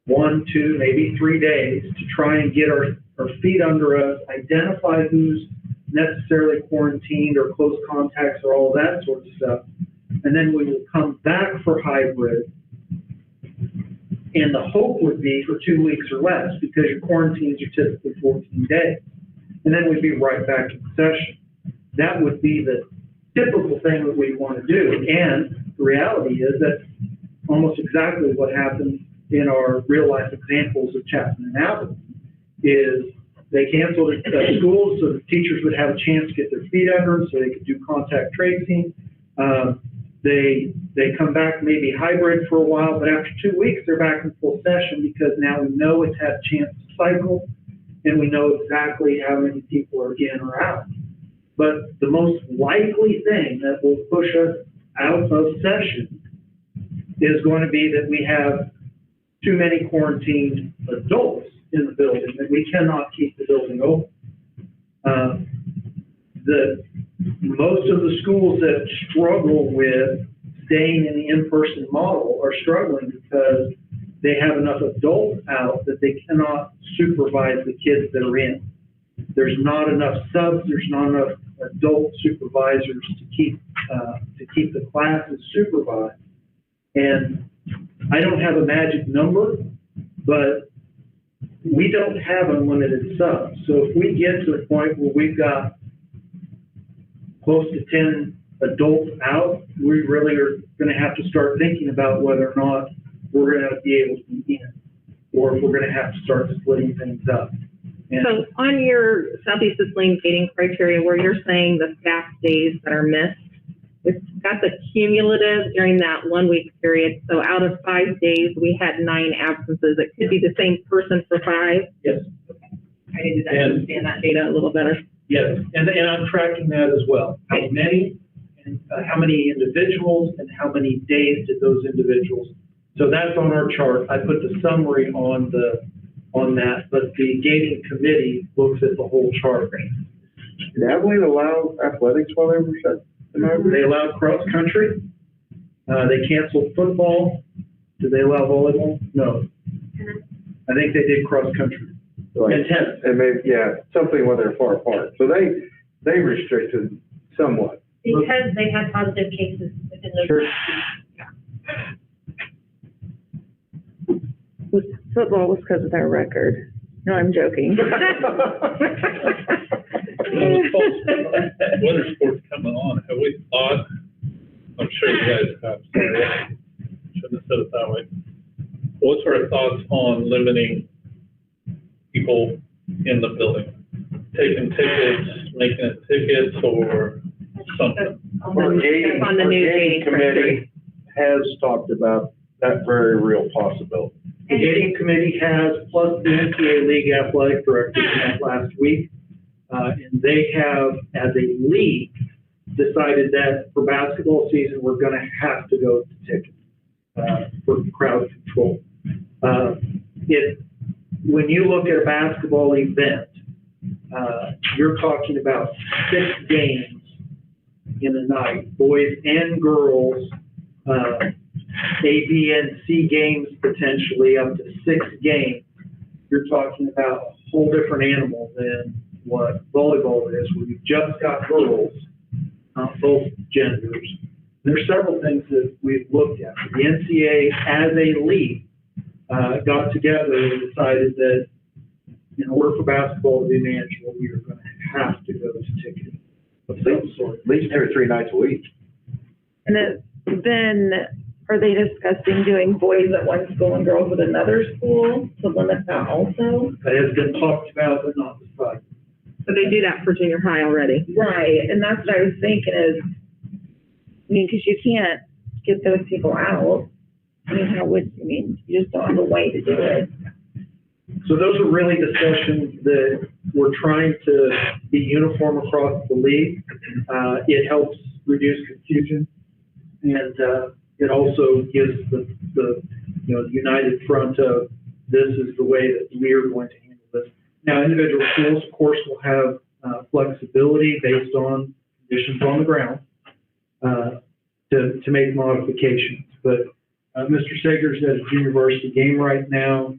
1, 2, maybe 3 days, to try and get our feet under us, identify who's necessarily quarantined or close contacts or all that sort of stuff. And then we will come back for hybrid. And the hope would be for 2 weeks or less, because your quarantines are typically 14 days. And then we'd be right back in session. That would be the typical thing that we want to do. And the reality is that's almost exactly what happened in our real life examples of Chapman and Abilene, is they canceled schools so the teachers would have a chance to get their feet under them so they could do contact tracing. They come back maybe hybrid for a while, but after 2 weeks, they're back in full session because now we know it's had a chance to cycle and we know exactly how many people are in or out. But the most likely thing that will push us out of session is going to be that we have too many quarantined adults in the building, that we cannot keep the building open. Most of the schools that struggle with staying in the in-person model are struggling because they have enough adults out that they cannot supervise the kids that are in. There's not enough subs, there's not enough adult supervisors to keep the classes supervised. And I don't have a magic number, but we don't have unlimited subs. So if we get to the point where we've got close to 10 adults out, we really are going to have to start thinking about whether or not we're going to be able to be in, or if we're going to have to start splitting things up. And So on your Southeast Lane gating criteria, where you're saying the staff days that are missed, that's a cumulative during that 1 week period. So out of 5 days, we had 9 absences. It could be the same person for 5. yes, I needed to understand that data a little better. yes, and I'm tracking that as well. How many, and how many individuals, and how many days did those individuals? So that's on our chart. I put the summary on that, but the gating committee looks at the whole chart. Did Abilene allow athletics while they were shut? They allowed cross-country. They canceled football. Did they allow volleyball? No. I think they did cross-country. And tennis. And maybe, yeah, something when they're far apart. So they restricted somewhat. Because they had positive cases within those. Sure. Football was because of their record. No, I'm joking. Winter sports coming on, have we thought, I'm sure you guys have, sorry, shouldn't have said it that way. What's our thoughts on limiting people in the building? Taking tickets, making it tickets, or something? On the new gating committee has talked about that very real possibility. The gating committee has, plus the NCAA League Athletic Director met last week. And they have, as a league, decided that for basketball season, we're going to have to go to tickets for crowd control. When you look at a basketball event, you're talking about 6 games in a night, boys and girls, A, B, and C games potentially, up to 6 games. You're talking about a whole different animal than what volleyball is, where you've just got girls, both genders. There's several things that we've looked at. The NCAA, as a league, got together and decided that in order for basketball to be manageable, we are going to have to go to ticketing of some sort. At least 2 or 3 nights a week. And then are they discussing doing boys at one school and girls at another school to limit that also? That has been talked about, but not decided. So they do that for junior high already. Right, and that's what I was thinking is, I mean, because you can't get those people out. I mean, you just don't have a way to do it. So those are really discussions that we're trying to be uniform across the league. It helps reduce confusion, and it also gives the united front of this is the way that we are going to handle this. Now, individual schools, of course, will have flexibility based on conditions on the ground to make modifications. But Mr. Sager's at a junior varsity game right now.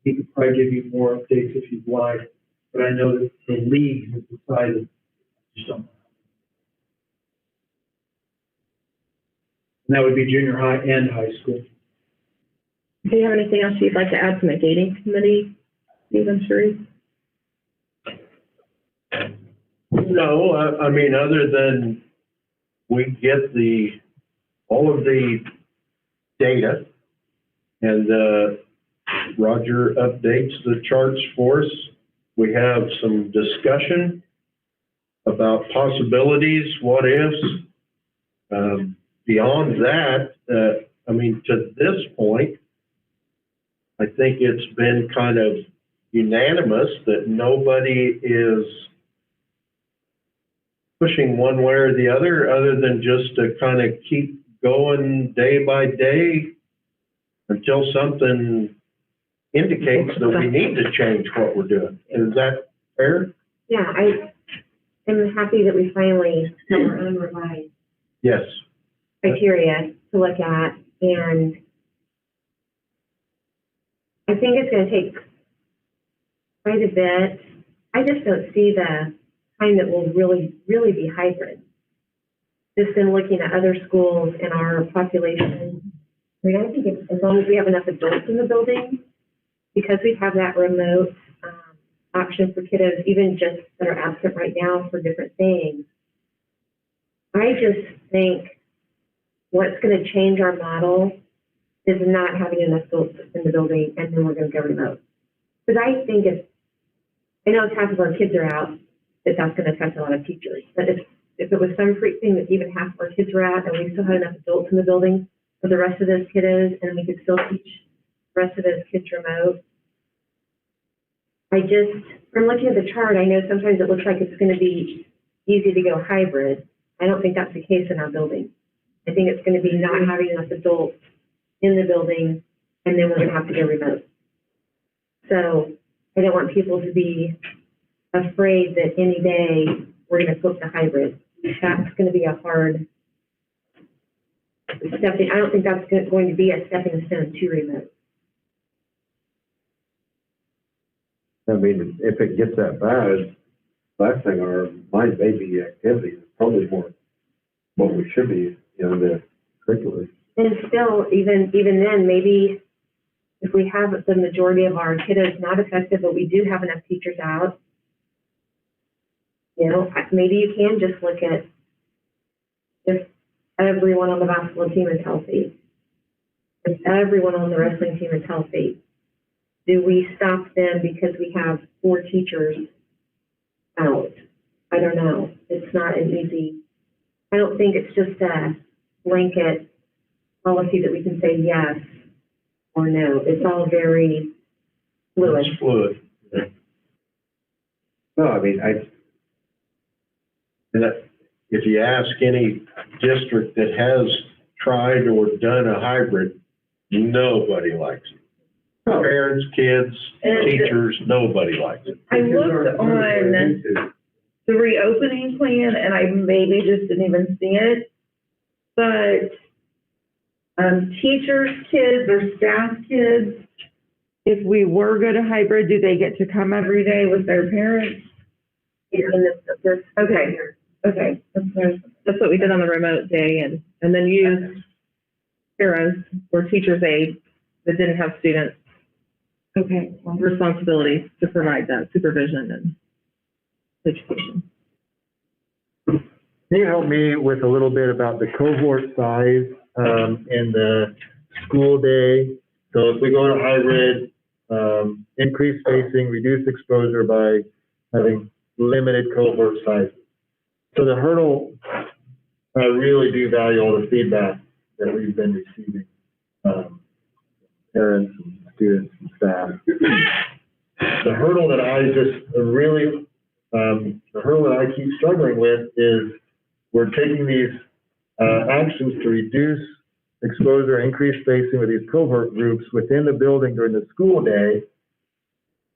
He could probably give you more updates if you'd like, but I know that the league has decided something. And that would be junior high and high school. Do you have anything else you'd like to add from the gating committee, Stephen, Sheree? No, I mean, other than we get all of the data and Roger updates the charts for us. We have some discussion about possibilities, what ifs. beyond that, I mean, to this point, I think it's been kind of unanimous that nobody is pushing one way or the other than just to kind of keep going day by day until something indicates that we need to change what we're doing. Is that fair? Yeah, I am happy that we finally have our own revised Yes. criteria to look at, and I think it's gonna take quite a bit. I just don't see the time that will really be hybrid. Just in looking at other schools in our population, I mean, I think as long as we have enough adults in the building, because we have that remote option for kiddos, even just that are absent right now for different things. I just think what's going to change our model is not having enough adults in the building, and then we're going to go remote. Because I think I know half of our kids are out, that's going to affect a lot of teachers. But if it was some freak thing that even half of our kids were out, and we still had enough adults in the building for the rest of those kiddos, and we could still teach the rest of those kids remote. From looking at the chart, I know sometimes it looks like it's going to be easy to go hybrid. I don't think that's the case in our building. I think it's going to be not having enough adults in the building, and then we're going to have to go remote. So I don't want people to be afraid that any day we're going to flip to hybrid. That's going to be a hard stepping. I don't think that's going to be a stepping stone to remote. I mean, if it gets that bad, last thing on our mind may be activity, is probably more what we should be, the curriculum. And still, even then, maybe if we have the majority of our kiddos not effective, but we do have enough teachers out, maybe you can just look at if everyone on the basketball team is healthy, if everyone on the wrestling team is healthy. Do we stop them because we have 4 teachers out? I don't know. It's not an easy, I don't think it's just a blanket policy that we can say yes or no. It's all very fluid. It's fluid. No, I mean, If you ask any district that has tried or done a hybrid, nobody likes it. Parents, kids, And- teachers, nobody likes it. I looked on the reopening plan, and I maybe just didn't even see it, but teachers' kids or staff kids, if we were go to hybrid, do they get to come every day with their parents? Okay, That's what we did on the remote day, and then use heroes or teachers' aid that didn't have students' okay. responsibilities to provide that supervision and education. Can you help me with a little bit about the cohort size in the school day? So if we go to hybrid, increase spacing, reduce exposure by having limited cohort sizes. So the hurdle, I really do value all the feedback that we've been receiving, parents and students and staff. The hurdle that I just really, the hurdle that I keep struggling with is we're taking these actions to reduce exposure, increase spacing with these cohort groups within the building during the school day.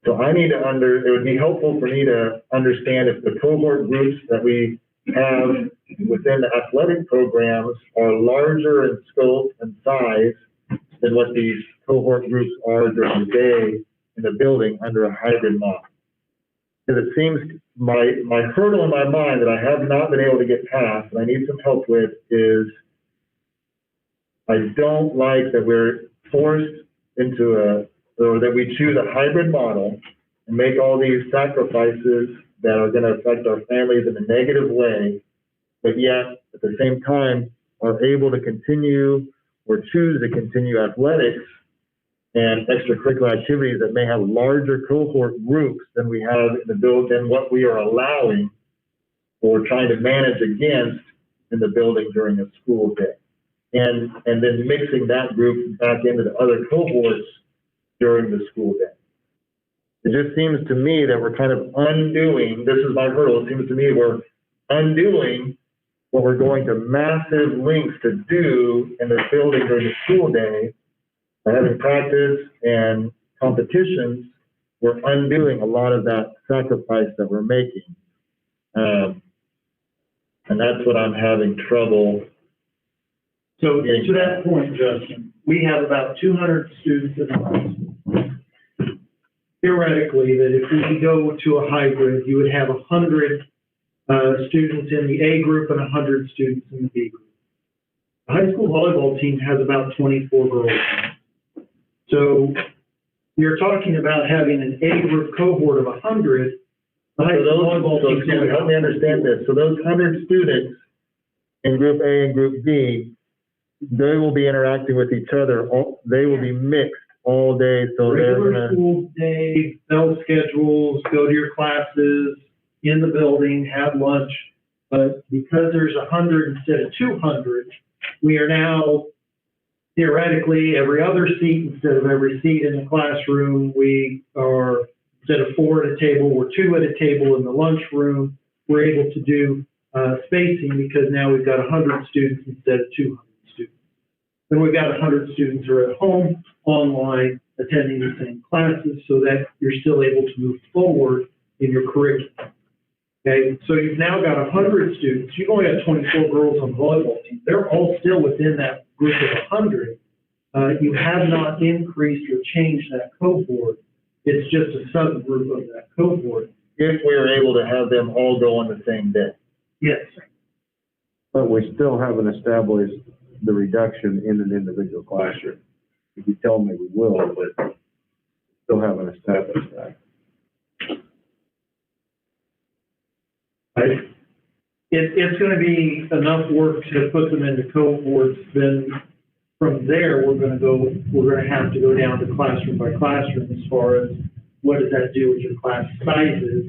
So I need to it would be helpful for me to understand if the cohort groups that we have within the athletic programs are larger in scope and size than what these cohort groups are during the day in the building under a hybrid model. Because it seems my hurdle in my mind that I have not been able to get past, and I need some help with, is I don't like that we're forced into or that we choose a hybrid model and make all these sacrifices that are going to affect our families in a negative way, but yet at the same time are able to continue or choose to continue athletics and extracurricular activities that may have larger cohort groups than we have in the than what we are allowing or trying to manage against in the building during a school day. and then mixing that group back into the other cohorts during the school day. It just seems to me that we're kind of undoing, this is my hurdle, it seems to me we're undoing what we're going to massive lengths to do in the building during the school day, by having practice and competitions, we're undoing a lot of that sacrifice that we're making. And that's what I'm having trouble. So to that point, Justin, we have about 200 students in the class. Theoretically, that if we could go to a hybrid, you would have 100 students in the A group and 100 students in the B group. The high school volleyball team has about 24 girls. So you're talking about having an A group cohort of 100. The high school volleyball team. So help me understand this. So those 100 students in group A and group B, they will be interacting with each other. They will be mixed all day. So they're Regular gonna. school day, bell schedules, go to your classes, in the building, have lunch. But because there's 100 instead of 200, we are now theoretically every other seat instead of every seat in the classroom. We are, instead of 4 at a table, we're 2 at a table in the lunchroom. We're able to do spacing because now we've got 100 students instead of 200 students. Then we've got 100 students who are at home, online, attending the same classes so that you're still able to move forward in your curriculum. Okay, so you've now got 100 students. You've only got 24 girls on the volleyball team. They're all still within that group of 100. You have not increased or changed that cohort. It's just a subgroup of that cohort. If we were able to have them all go on the same day. Yes. But we still haven't established the reduction in an individual classroom. If you tell me we will, but still haven't established that. It's going to be enough work to put them into cohorts. Then from there, we're going to have to go down to classroom by classroom as far as what does that do with your class sizes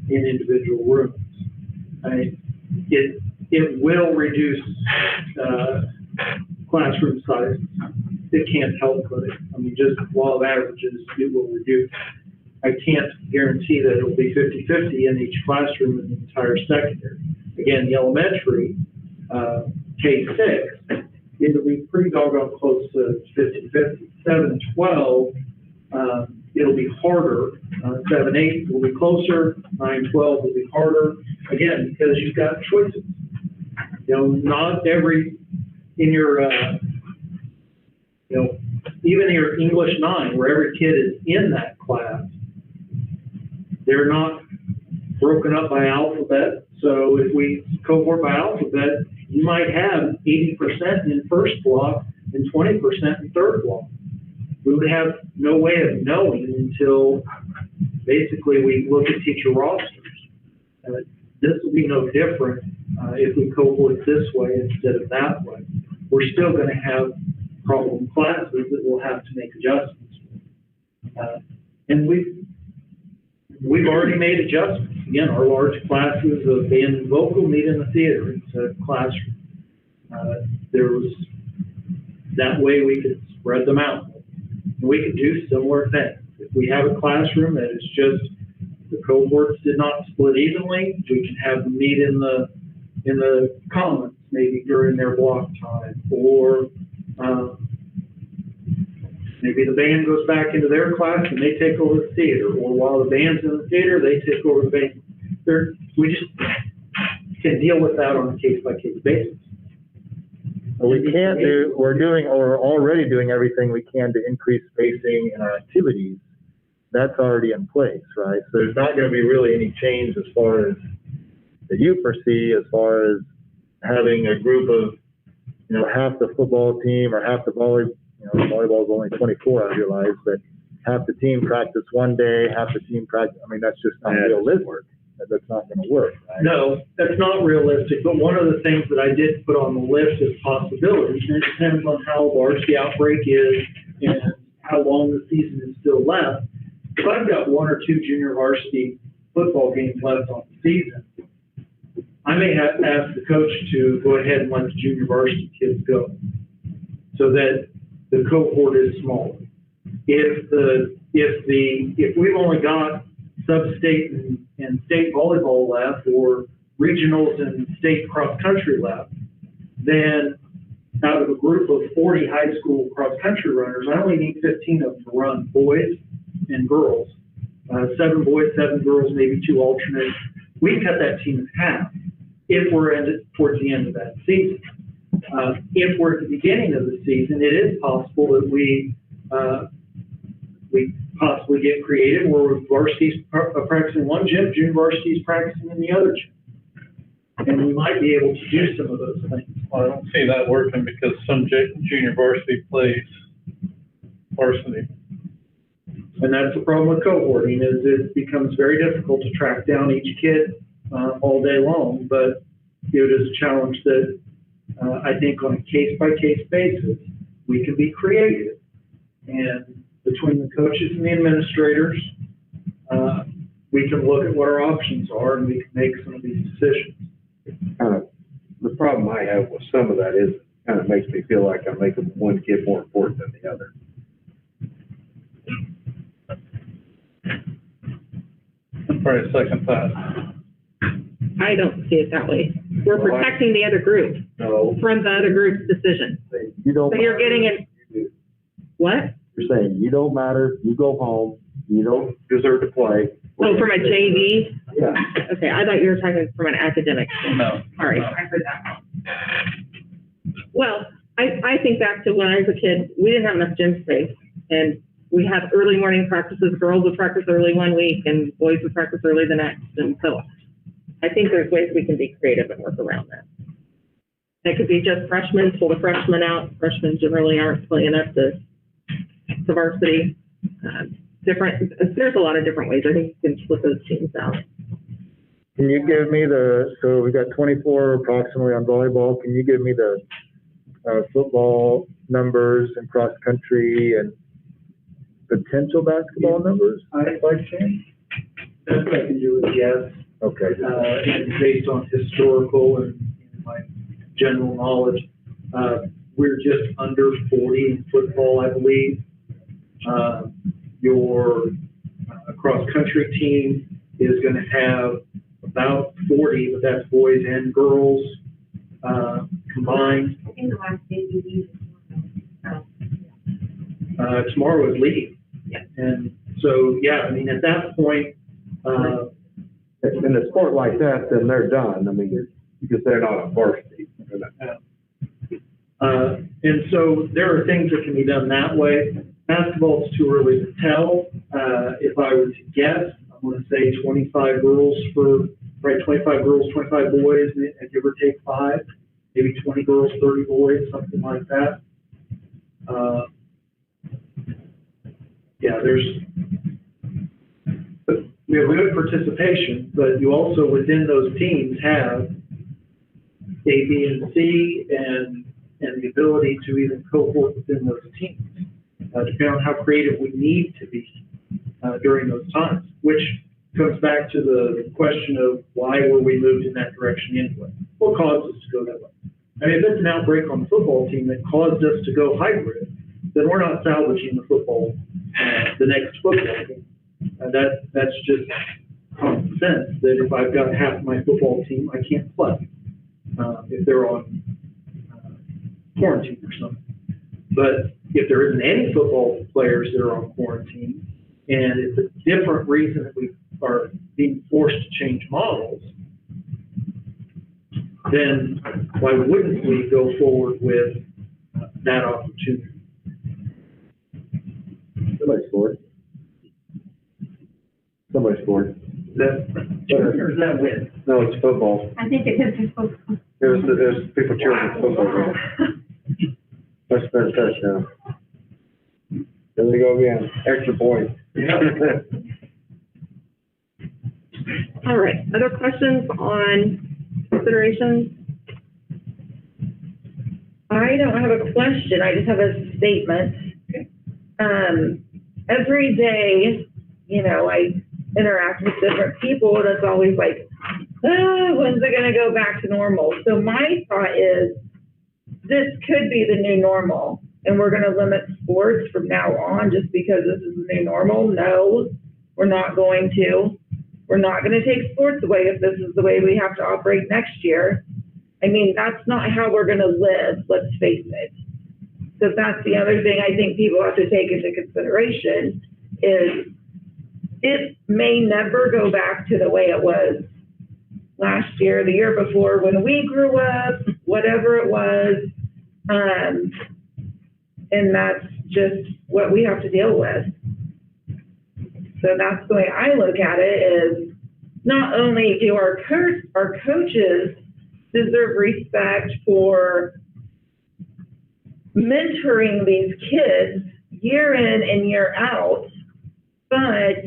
in individual rooms. It will reduce classroom sizes. It can't help but it. I mean, just law of averages, it will reduce. I can't guarantee that it'll be 50-50 in each classroom in the entire secondary. Again, the elementary, K-6, it'll be pretty doggone close to 50-50. 7-12, it'll be harder. 7-8 will be closer. 9-12 will be harder. Again, because you've got choices. You know, not every, in your, even in your English 9, where every kid is in that class, they're not broken up by alphabet. So if we cohort by alphabet, you might have 80% in first block and 20% in third block. We would have no way of knowing until basically we look at teacher rosters. This will be no different if we cohort this way instead of that way. We're still going to have problem classes that we'll have to make adjustments for. And we've already made adjustments. Again, our large classes of band and vocal meet in the theater instead of classroom. That way we could spread them out. And we could do similar things. If we have a classroom that is just, the cohorts did not split evenly, we can have them meet in the commons, maybe during their block time, or maybe the band goes back into their class and they take over the theater, or while the band's in the theater, they take over the band. We just can deal with that on a case-by-case basis. What we can't do, we're already doing everything we can to increase spacing in our activities. That's already in place, right? So there's not going to be really any change as far as that you foresee, as far as having a group of, half the football team or half the volleyball is only 24, I realize, but half the team practice one day, half the team practice, that's just not realistic. That's not going to work, right? No, that's not realistic, but one of the things that I did put on the list as possibilities, and it depends on how large the outbreak is and how long the season is still left. If I've got 1 or 2 junior varsity football games left on the season, I may have to ask the coach to go ahead and let the junior varsity kids go. so that the cohort is smaller. If we've only got sub-state and state volleyball left, or regionals and state cross-country left, then out of a group of 40 high school cross-country runners, I only need 15 of them to run boys and girls. 7 boys, 7 girls, maybe 2 alternates. We can cut that team in half if we're towards the end of that season. If we're at the beginning of the season, it is possible that we possibly get creative where varsity's practicing one gym, junior varsity's practicing in the other gym. And we might be able to do some of those things. Well, I don't see that working because some junior varsity plays varsity. And that's the problem with cohorting, is it becomes very difficult to track down each kid all day long. But it is a challenge that I think on a case-by-case basis, we can be creative. And between the coaches and the administrators, we can look at what our options are and we can make some of these decisions. The problem I have with some of that is it kind of makes me feel like I'm making one kid more important than the other. I'd probably second that. I don't see it that way. We're protecting the other group No, from the other group's decision. you don't. So you're getting it, what? You're saying you don't matter, you go home, you don't deserve to play. Oh, from a JV? Yeah. Okay, I thought you were talking from an academic. No. Sorry, I heard that wrong. Well, I think back to when I was a kid, we didn't have enough gym space, and we had early morning practices. Girls would practice early one week, and boys would practice early the next, and so I think there's ways we can be creative and work around that. It could be just freshmen, pull the freshmen out. Freshmen generally aren't playing up to varsity. There's a lot of different ways. I think you can split those teams out. Can you give me so we got 24 approximately on volleyball. Can you give me the football numbers and cross country and potential basketball numbers? I'd like to. Best I can do is yes. Okay. And based on historical and my general knowledge, we're just under 40 in football, I believe. Your cross-country team is going to have about 40, but that's boys and girls combined. I think the last day Tomorrow is league. Yeah. And so, yeah, I mean, at that point, In a sport like that, then they're done. I mean, because they're not on varsity. and so there are things that can be done that way. Basketball is too early to tell. If I were to guess, I'm going to say 25 girls 25 girls, 25 boys, give or take 5, maybe 20 girls, 30 boys, something like that. We have good participation, but you also within those teams have A, B, and C, and the ability to even cohort within those teams, depending on how creative we need to be during those times, which comes back to the question of why were we moved in that direction anyway? What caused us to go that way? I mean, if it's an outbreak on the football team that caused us to go hybrid, then we're not salvaging the football, the next football game. That's just common sense, that if I've got half my football team, I can't play if they're on quarantine or something. But if there isn't any football players that are on quarantine, and it's a different reason that we are being forced to change models, then why wouldn't we go forward with that opportunity? Somebody scored. Somebody scored. Or is that win? No, it's football. I think it is football. There's people cheering for football. That's been a touchdown. There we go again. Extra point. All right, other questions on considerations? I don't have a question, I just have a statement. Every day, I interact with different people, and it's always like, when's it gonna go back to normal? So my thought is, this could be the new normal. and we're gonna limit sports from now on just because this is the new normal. No, we're not going to. We're not gonna take sports away if this is the way we have to operate next year. I mean, that's not how we're gonna live, let's face it. So that's the other thing I think people have to take into consideration is it may never go back to the way it was last year, the year before, when we grew up, whatever it was. And that's just what we have to deal with. So that's the way I look at it is not only do our coaches deserve respect for mentoring these kids year in and year out, but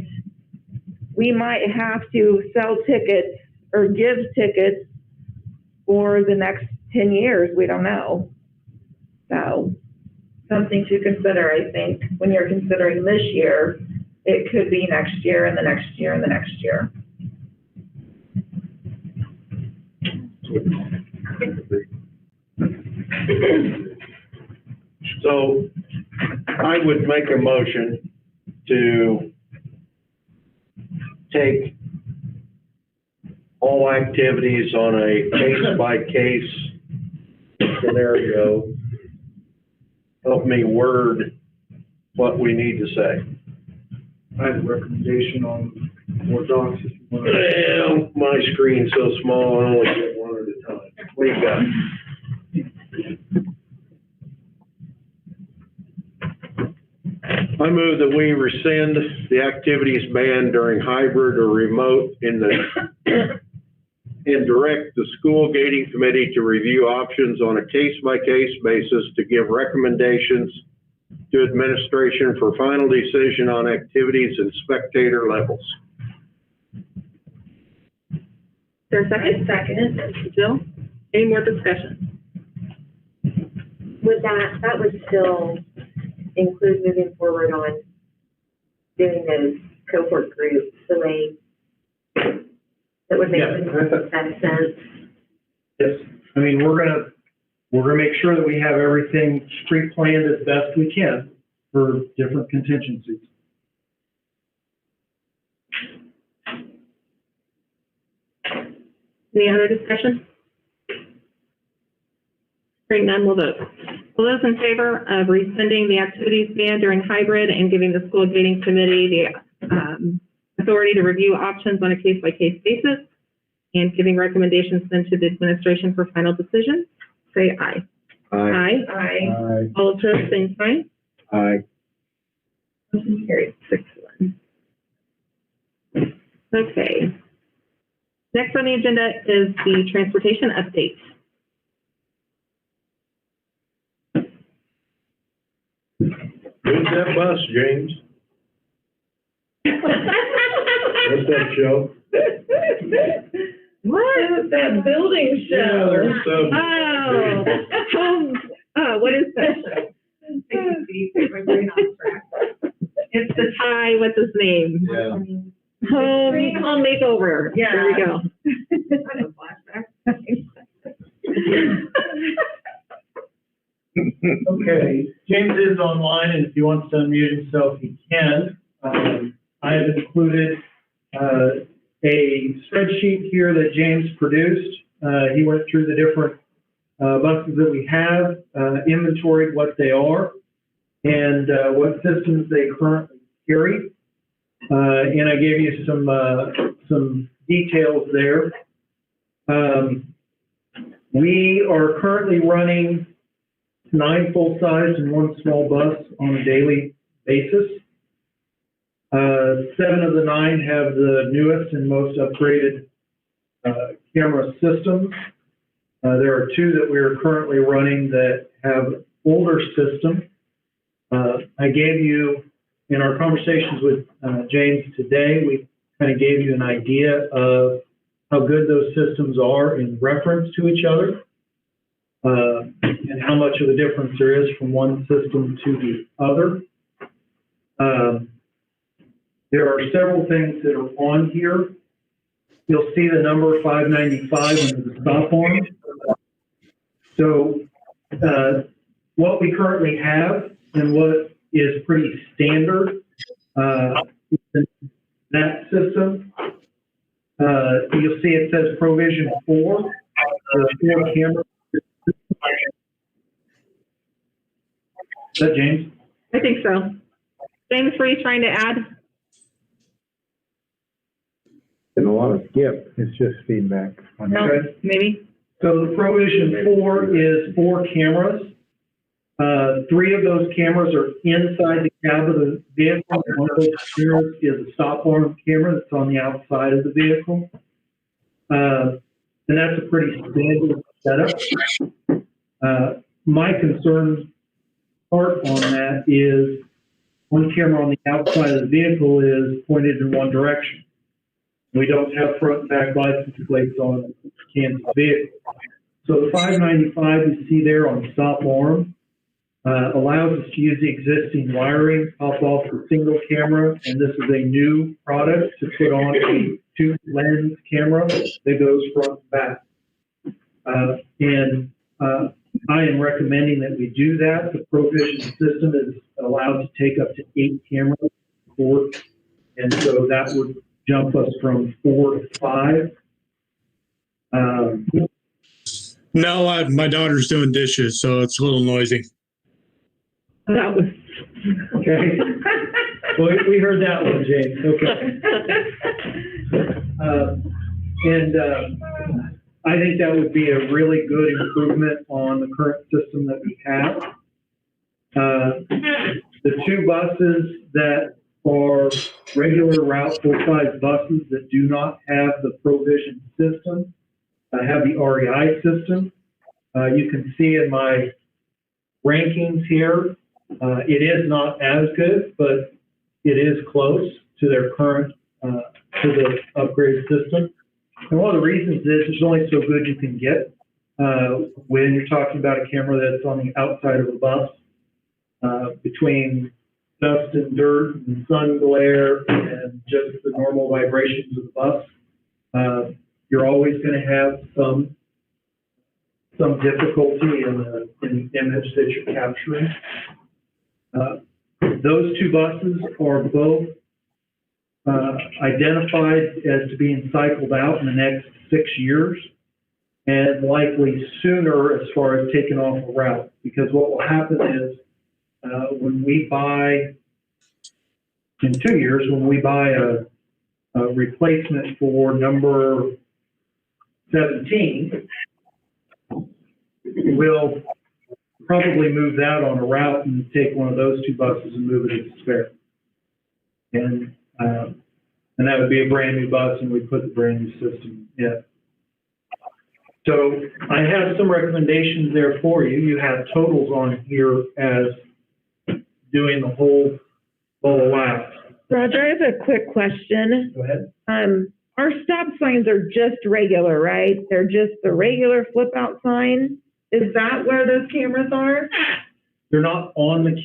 we might have to sell tickets or give tickets for the next 10 years. We don't know. So something to consider, I think, when you're considering this year. It could be next year and the next year and the next year. So I would make a motion to take all activities on a case-by-case scenario. Help me word what we need to say. I have a recommendation on more docs if you want. Well, my screen's so small, I only get one at a time. What do you got? I move that we rescind the activities banned during hybrid or remote and direct the school gating committee to review options on a case-by-case basis to give recommendations to administration for final decision on activities and spectator levels. Is there a second? Second. Jill, any more discussion? Would that would still include moving forward on doing those cohort groups the way that would make sense? Yes, I mean, we're gonna make sure that we have everything pre-planned as best we can for different contingencies. Any other discussion? Hearing none, we'll vote. All those in favor of rescinding the activities ban during hybrid and giving the school gating committee the authority to review options on a case-by-case basis and giving recommendations then to the administration for final decision, say aye. Aye. Aye. All opposed, same sign. Aye. Motion carried 6-1. Okay. Next on the agenda is the transportation update. Who's that bus, James? What's that show? What? That building show. What is that? It's the Thai, what's his name? Yeah. Home makeover. Yeah. There we go. Okay, James is online, and if he wants to unmute himself, he can. I have included a spreadsheet here that James produced. He went through the different buses that we have, inventoried what they are, and what systems they currently carry. And I gave you some details there. We are currently running 9 full-size and 1 small bus on a daily basis. 7 of the 9 have the newest and most upgraded camera systems. There are 2 that we are currently running that have older systems. I gave you, in our conversations with James today, we kind of gave you an idea of how good those systems are in reference to each other, and how much of a difference there is from one system to the other. There are several things that are on here. You'll see the number 595 under the stop arm. So what we currently have and what is pretty standard, in that system, you'll see it says provision 4, the 4 camera. Is that James? I think so. James, were you trying to add? And a lot of skip, it's just feedback. No, Okay. maybe? So the provision 4 is 4 cameras. 3 of those cameras are inside the cab of the vehicle. One of those cameras is a stop arm camera that's on the outside of the vehicle. And that's a pretty standard setup. My concern part on that is one camera on the outside of the vehicle is pointed in one direction. We don't have front and back license plates on Kansas vehicle. So the 595 you see there on the stop arm allows us to use the existing wiring, pop off the single camera, and this is a new product to put on a 2-lens camera that goes front and back. I am recommending that we do that. The provision system is allowed to take up to 8 cameras per port, and so that would jump us from 4 to 5. No, my daughter's doing dishes, so it's a little noisy. That was. Okay. Well, we heard that one, James. Okay. I think that would be a really good improvement on the current system that we have. The 2 buses that are regular Route 45 buses that do not have the provision system have the REI system. You can see in my rankings here, it is not as good, but it is close to their current, to the upgraded system. And one of the reasons is it's only so good you can get when you're talking about a camera that's on the outside of a bus, between dust and dirt and sun glare and just the normal vibrations of the bus. You're always going to have some difficulty in the image that you're capturing. Those 2 buses are both identified as to being cycled out in the next 6 years, and likely sooner as far as taking off a route. Because what will happen is when we buy, in 2 years, when we buy a replacement for number 17, we'll probably move that on a route and take one of those 2 buses and move it as a spare. And that would be a brand new bus, and we put the brand new system in. So I have some recommendations there for you. You have totals on here as doing the whole lap. Roger, I have a quick question. Go ahead. Our stop signs are just regular, right? They're just the regular flip out sign. Is that where those cameras are? They're not on the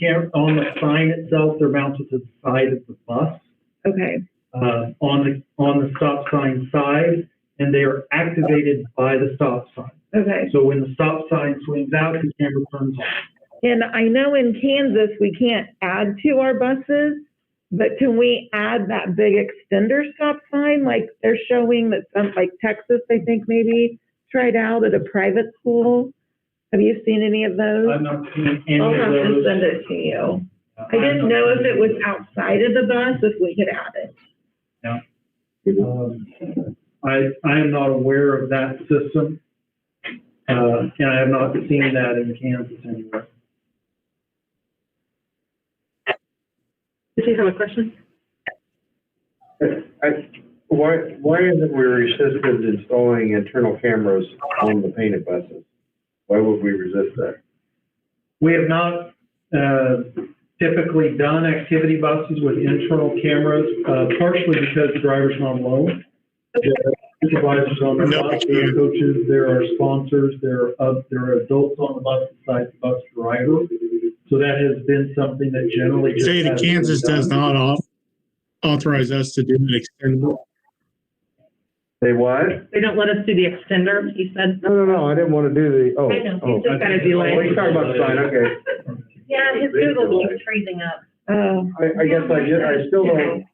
sign itself. They're mounted to the side of the bus. Okay. On the stop sign side, and they are activated by the stop sign. Okay. So when the stop sign swings out, the camera turns on. And I know in Kansas, we can't add to our buses, but can we add that big extender stop sign? Like they're showing that some, like Texas, I think maybe tried out at a private school. Have you seen any of those? I'm not seeing any I'll of have to those. send it to you. I didn't know if it was outside of the bus, if we could add it. I am not aware of that system, and I have not seen that in Kansas anywhere. Did you have a question? Why isn't we resistant installing internal cameras on the painted buses? Why would we resist that? We have not typically done activity buses with internal cameras, partially because the driver's not alone. There are supervisors on the bus, there are coaches, there are sponsors, there are adults on the bus besides the bus driver. So that has been something that generally just State of Kansas does not authorize us to do an extended. They what? They don't let us do the extender, he said. No, I didn't want to do the, I know. oh. Just got a delay. Oh, you're talking about the sign, okay. Yeah, his Google keeps freezing up. Oh, I guess I still don't,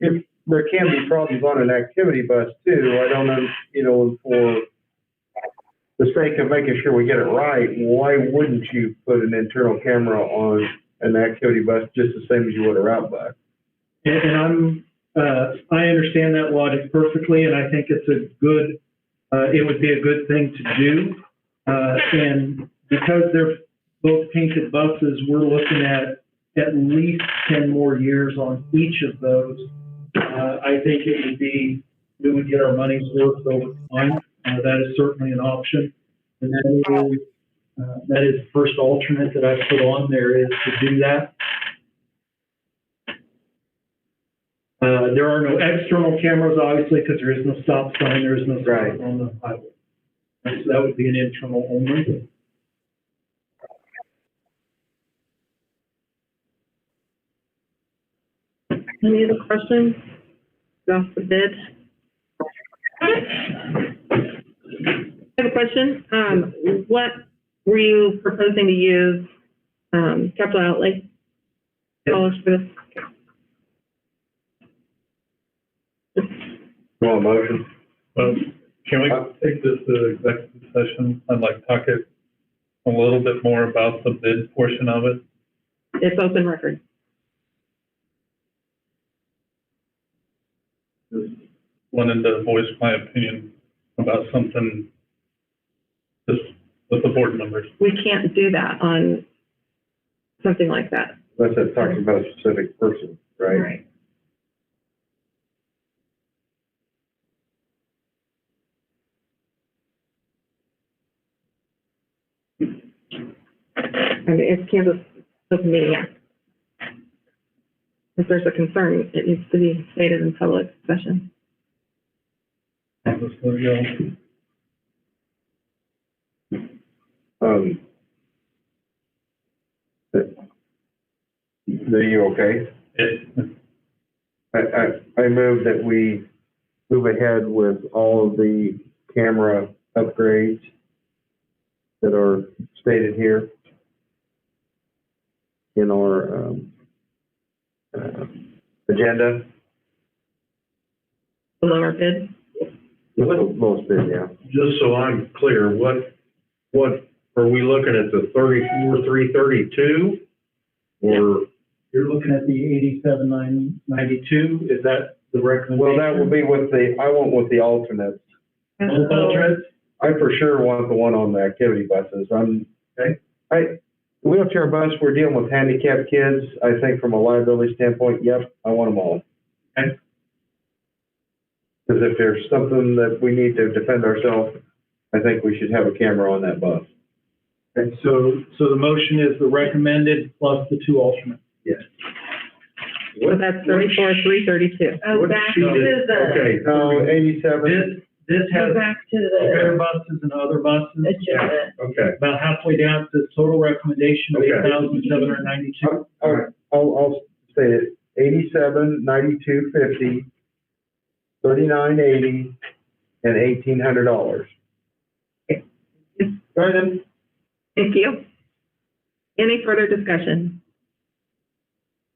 if there can be problems on an activity bus too, I don't know, for the sake of making sure we get it right, why wouldn't you put an internal camera on an activity bus just the same as you would a route bus? And I understand that logic perfectly, and I think it's a good, it would be a good thing to do. And because they're both painted buses, we're looking at least 10 more years on each of those. I think we would get our money's worth over time. That is certainly an option. And that is the first alternate that I've put on there is to do that. There are no external cameras, obviously, because there is no stop sign, there is no stop on the highway. So that would be an internal only. any other questions? Off the bid. I have a question. What were you proposing to use, capital outlay dollars for this? You want a motion? Well, can we take this to executive session? I'd like to talk it a little bit more about the bid portion of it. It's open record. Just wanted to voice my opinion about something just with the board members. We can't do that on something like that. Unless it talks about a specific person, right? Right. I mean, it's Kansas Open Meeting Act. If there's a concern, it needs to be stated in public session. Just let it go. Are you okay? I move that we move ahead with all of the camera upgrades that are stated here in our agenda. The lower bid. Lowest bid, yeah. Just so I'm clear, what are we looking at, the 34,332? Or, You're looking at the 87,992, is that the recommendation? Well, that will be with I want with the alternates. Both alternates? I for sure want the one on the activity buses. The wheelchair bus, we're dealing with handicapped kids. I think from a liability standpoint, yep, I want them all. Okay. Because if there's something that we need to defend ourselves, I think we should have a camera on that bus. Okay, so the motion is the recommended plus the two alternates. Yes. So that's 34,332. Oh, What back sheet to is- the, okay, No, 87. This go has back to spare the buses and other buses. agenda. okay. About halfway down, it says total recommendation of Okay. 8,792. I'll say it, 87, 92, 50, 39, 80, and $1,800. Right then. Thank you. Any further discussion?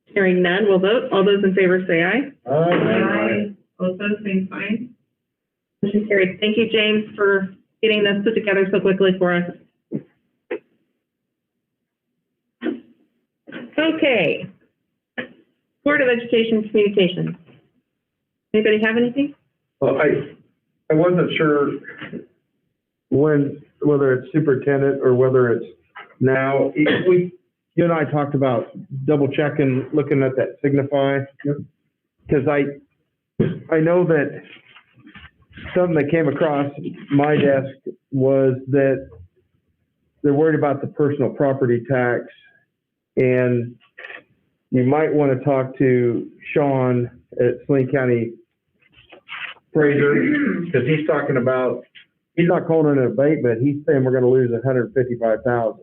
Hearing none, we'll vote. All those in favor say aye. Aye. All opposed, same sign. Motion carried. Thank you, James, for getting this put together so quickly for us. Okay. Board of Education Communications. Anybody have anything? Well, I wasn't sure whether it's superintendent or whether it's now. You and I talked about double checking, looking at that Signify. Because I know that something that came across my desk was that they're worried about the personal property tax. And you might want to talk to Sean at Saline County Fraser, because he's talking about, he's not calling it an abatement, he's saying we're gonna lose $155,000.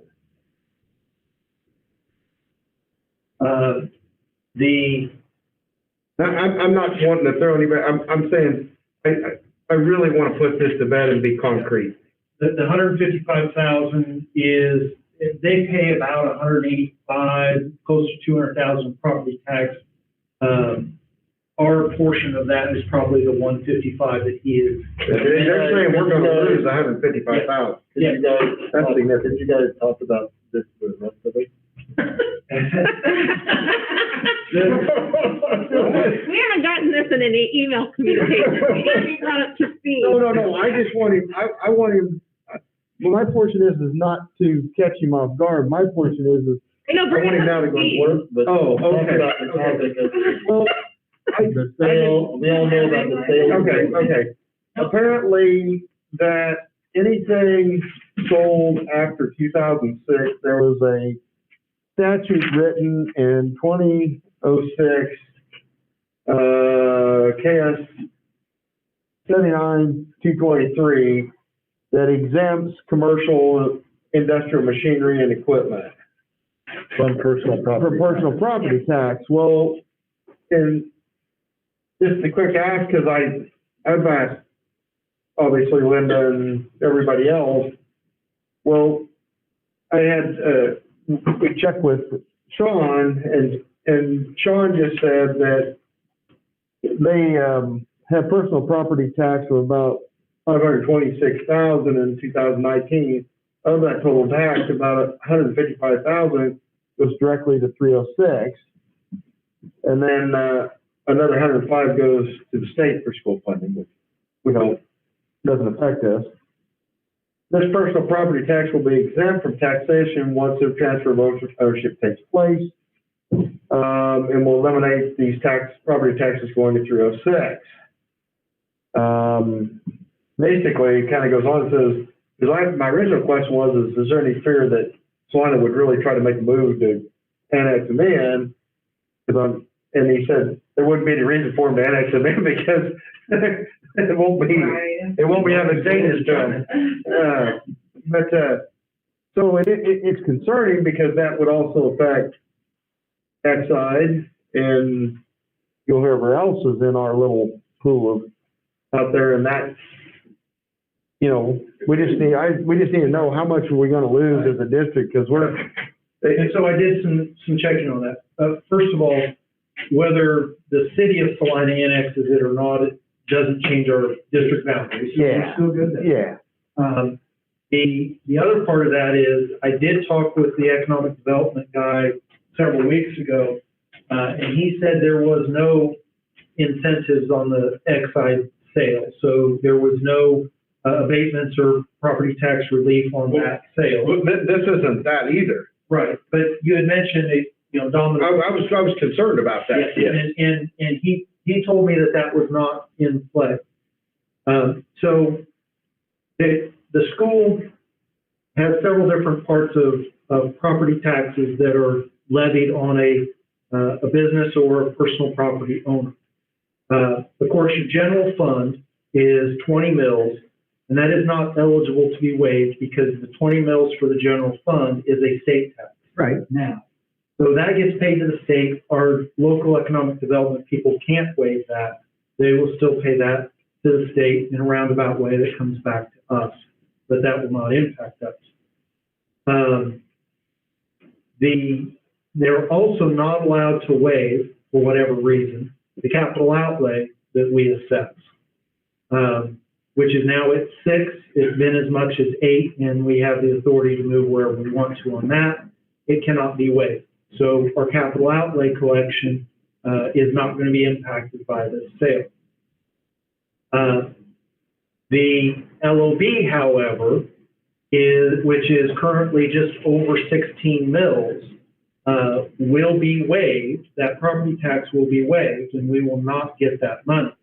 I'm not wanting to throw anybody, I'm saying, I really want to put this to bed and be concrete. The 155,000 is, they pay about 185, close to 200,000 property tax. Our portion of that is probably the 155 that he is. They're saying we're gonna lose 155,000. Yeah. That's significant. Did you guys talk about this for the rest of it? We haven't gotten this in any email communication. We haven't been brought up to speed. No, I just want him, I want him, well, my portion is not to catch him off guard. My portion is I know, I bring want it him now up to go to and speed. work. But Oh, talk okay. about the topic of Well, the sale, we all know about the sale. Okay. Apparently that anything sold after 2006, there was a statute written in 2006, KS 79-223 that exempts commercial industrial machinery and equipment From personal property. for personal property tax. Well, and just a quick ask, because I've asked, obviously, Linda and everybody else. Well, I had, we checked with Sean, and Sean just said that they, have personal property tax of about 526,000 in 2019. Of that total tax, about 155,000 goes directly to 306. And then, another 105 goes to the state for school funding, which we don't, doesn't affect us. This personal property tax will be exempt from taxation once the transfer of ownership takes place, and will eliminate these property taxes going to 306. Basically, it kind of goes on and says, because my original question was, is there any fear that Salina would really try to make a move to annex them in? And he said there wouldn't be any reason for him to annex them in because it won't be advantageous to them. So it's concerning because that would also affect that side and whoever else is in our little pool of out there, and that, you know, we just need to know how much are we gonna lose as a district, because And so I did some checking on that. First of all, whether the city of Salina annexes it or not, it doesn't change our district boundaries. So we're still good there. Yeah. The other part of that is, I did talk with the economic development guy several weeks ago, and he said there was no incentives on the excise sale. So there was no abatements or property tax relief on that sale. Well, this isn't that either. Right, but you had mentioned it, you know, Dominic. I was concerned about that. Yeah, and he told me that was not in play. So the school has several different parts of property taxes that are levied on a business or a personal property owner. Of course, your general fund is 20 mills, and that is not eligible to be waived because the 20 mills for the general fund is a state tax. Right, now. So that gets paid to the state. Our local economic development people can't waive that. They will still pay that to the state in a roundabout way that comes back to us, but that will not impact us. They're also not allowed to waive, for whatever reason, the capital outlay that we assess, which is now at 6. It's been as much as 8, and we have the authority to move wherever we want to on that. It cannot be waived. So our capital outlay collection is not going to be impacted by this sale. The LOB, however, which is currently just over 16 mills, will be waived. That property tax will be waived, and we will not get that money.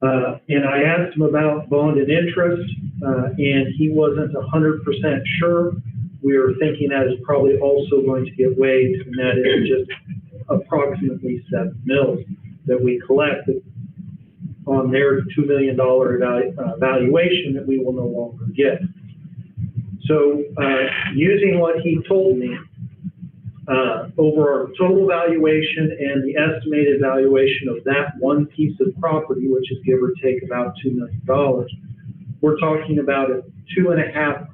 And I asked him about bond and interest, and he wasn't 100% sure. We are thinking that is probably also going to get waived, and that is just approximately 7 mills that we collected on their $2 million valuation that we will no longer get. So using what he told me, over our total valuation and the estimated valuation of that one piece of property, which is give or take about $2 million, we're talking about a 2.5%,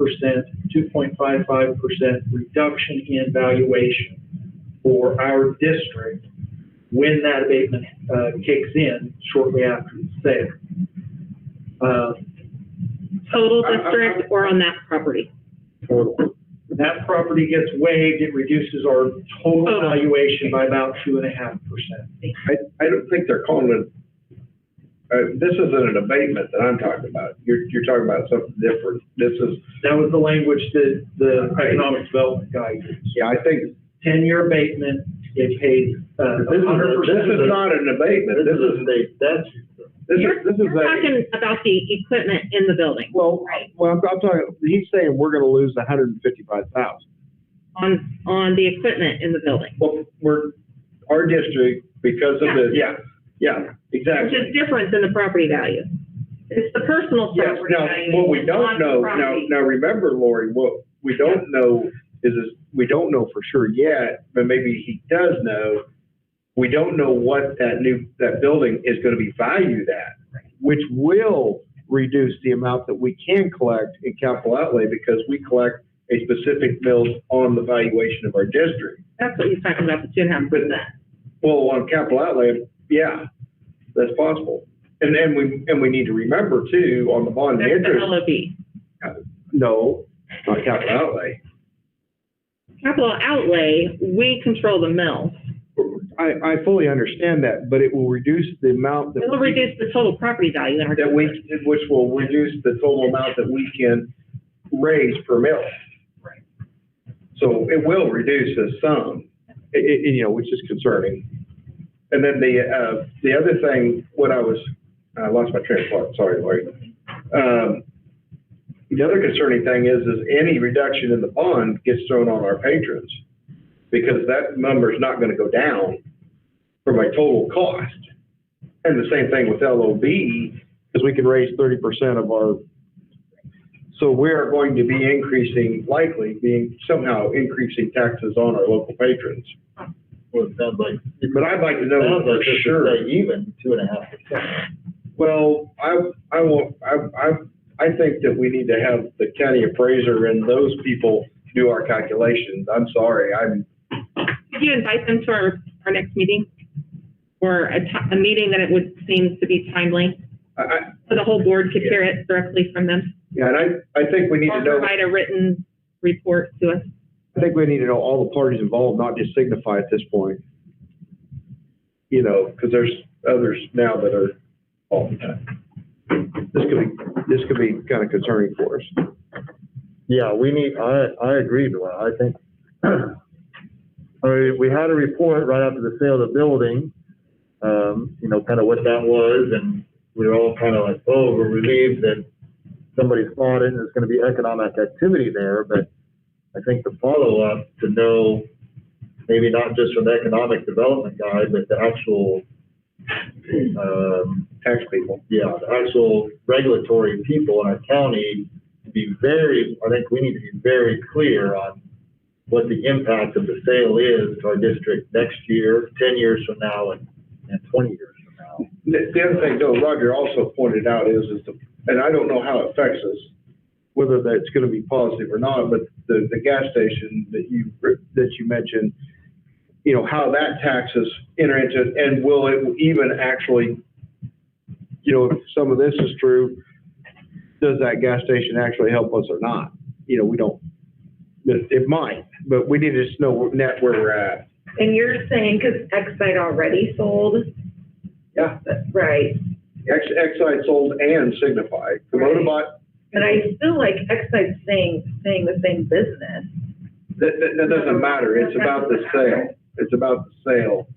2.55% reduction in valuation for our district when that abatement kicks in shortly after the sale. Total district or on that property? Total. That property gets waived, it reduces our total valuation by about 2.5%. I don't think they're calling it, this isn't an abatement that I'm talking about. You're talking about something different. That was the language that the economic development guy used. Yeah, I think 10-year abatement, it pays 100%. this is not an abatement. This is You're talking about the equipment in the building. Well, I'm talking, he's saying we're gonna lose $155,000. On the equipment in the building, well, our district, because of the, yeah, exactly. which is different than the property value. It's the personal Yes, property now, value. what we don't on the know, property. now remember, Lori, what we don't know is we don't know for sure yet, but maybe he does know. We don't know what that building is gonna be valued at, Which will reduce the amount that we can collect in capital outlay, because we collect a specific mills on the valuation of our district. That's what he's talking about, the 2.5%. Well, on capital outlay, yeah, that's possible. And we need to remember too, on the bond That's the interest, LOB. No, on capital outlay. Capital outlay, we control the mills. I fully understand that, but it will reduce the amount that. It'll reduce the total property value in our That district. which will reduce the total amount that we can raise per mill. Right. So it will reduce a sum, Which is concerning. and then the other thing, I lost my train of thought, sorry, Lori. The other concerning thing is any reduction in the bond gets thrown on our patrons, because that number's not gonna go down for my total cost. And the same thing with LOB, Because we can raise 30% of our, so we are going to be likely somehow increasing taxes on our local patrons. Well, it sounds like. But I'd like to know Sounds for like this sure. would stay even, 2.5%. Well, I think that we need to have the county appraiser and those people do our calculations. I'm sorry, Could you invite them to our next meeting? Or a meeting that it would seem to be timely, so the whole board could hear it directly from them? yeah, and I think we need to Or know, provide a written report to us. I think we need to know all the parties involved, not just Signify at this point. because there's others now that are all the time. This could be kind of concerning for us. Yeah, I agree, Dwayne. I think, we had a report right after the sale of the building, kind of what that was, and we were all kind of like, oh, we're relieved that somebody's bought it and there's gonna be economic activity there, but I think the follow-up to know, maybe not just from the economic development guy, but the actual, Tax people. yeah, the actual regulatory people in our county, I think we need to be very clear on what the impact of the sale is to our district next year, 10 years from now, and 20 years from now. The other thing, though, Roger also pointed out and I don't know how it affects us, whether that's gonna be positive or not, but the gas station that you mentioned, how that taxes enter into it, and will it even actually, If some of this is true, does that gas station actually help us or not? We don't, it might, but we need to just know net where we're at. And you're saying, because Excite already sold? Yeah. Right. Excite sold and Signify. Kubota bought, And I feel like Excite's saying the same business. that doesn't matter, it's about the sale. It's about the sale.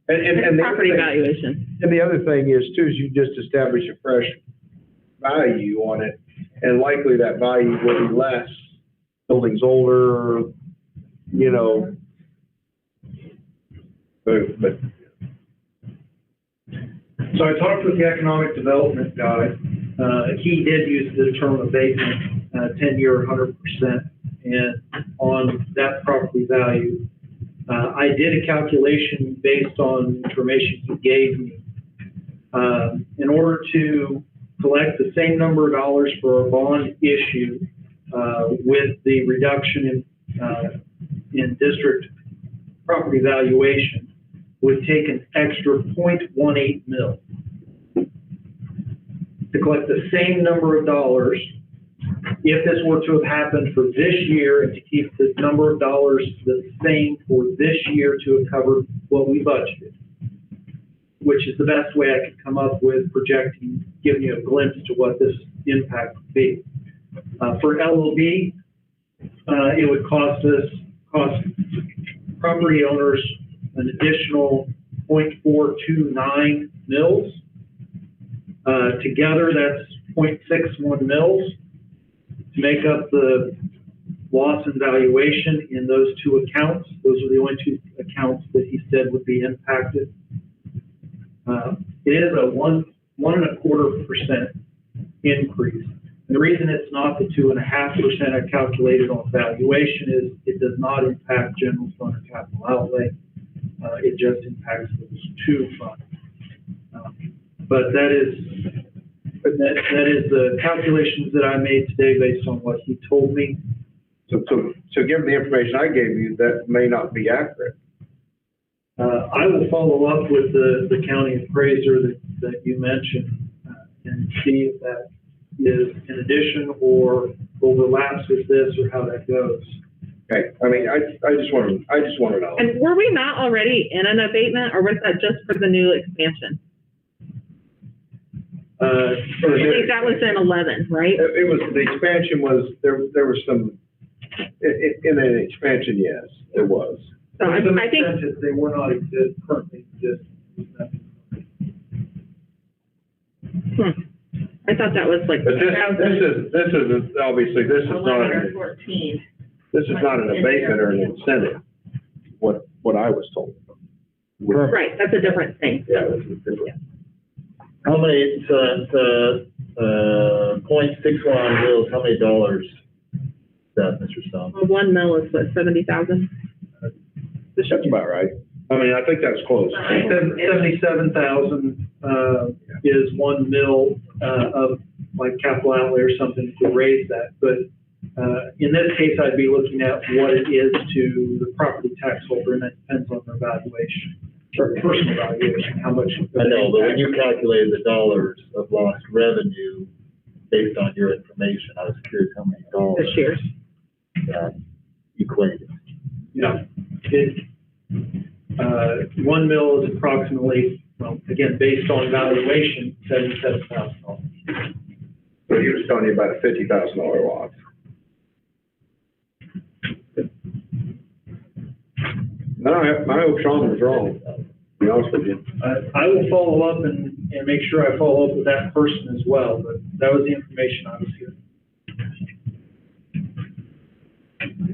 And the Property other thing- valuation. And the other thing is too, is you just establish a fresh value on it, and likely that value will be less. Building's older, But So I talked with the economic development guy. He did use the term abatement, 10-year, 100%. and on that property value. I did a calculation based on information he gave me. In order to collect the same number of dollars for a bond issue, with the reduction in district property valuation, would take an extra 0.18 mil. To collect the same number of dollars, if this were to have happened for this year, and to keep the number of dollars the same for this year to have covered what we budgeted, which is the best way I could come up with projecting, giving you a glimpse to what this impact would be. For LOB, it would cost property owners an additional 0.429 mils. Together, that's 0.61 mils to make up the loss in valuation in those two accounts. Those are the only two accounts that he said would be impacted. It is a 1.25% increase. And the reason it's not the 2.5% I calculated on valuation is it does not impact general fund or capital outlay. It just impacts those two funds. But that is the calculations that I made today based on what he told me. So given the information I gave you, that may not be accurate. I will follow up with the county appraiser that you mentioned and see if that is in addition or overlaps with this or how that goes. Okay, I mean, I just want to know. And were we not already in an abatement, or was that just for the new expansion? I think that was in 11, right? It was, the expansion was, there was some, in an expansion, yes, there was. So I think, They were not currently exist. I thought that was like. But this is, obviously, this is not, 11 or 14. this is not an abatement or an incentive, what I was told. Right, that's a different thing. Yeah, this is different. How many, 0.61 mils, how many dollars is that, Mr. Stone? Well, 1 mil is what, 70,000? That's about right. I mean, I think that's close. 77,000 is 1 mil of like capital outlay or something to raise that. But in this case, I'd be looking at what it is to the property tax holder, and that depends on their valuation, or personal valuation, how much. I know, but when you calculated the dollars of lost revenue based on your information, I was curious how many dollars This year. that equated. Yeah. 1 mil is approximately, well, again, based on valuation, $77,000. So he was telling you about a $50,000 loss. No, I hope Sean was wrong, to be honest with you. I will follow up and make sure I follow up with that person as well, but that was the information I was given.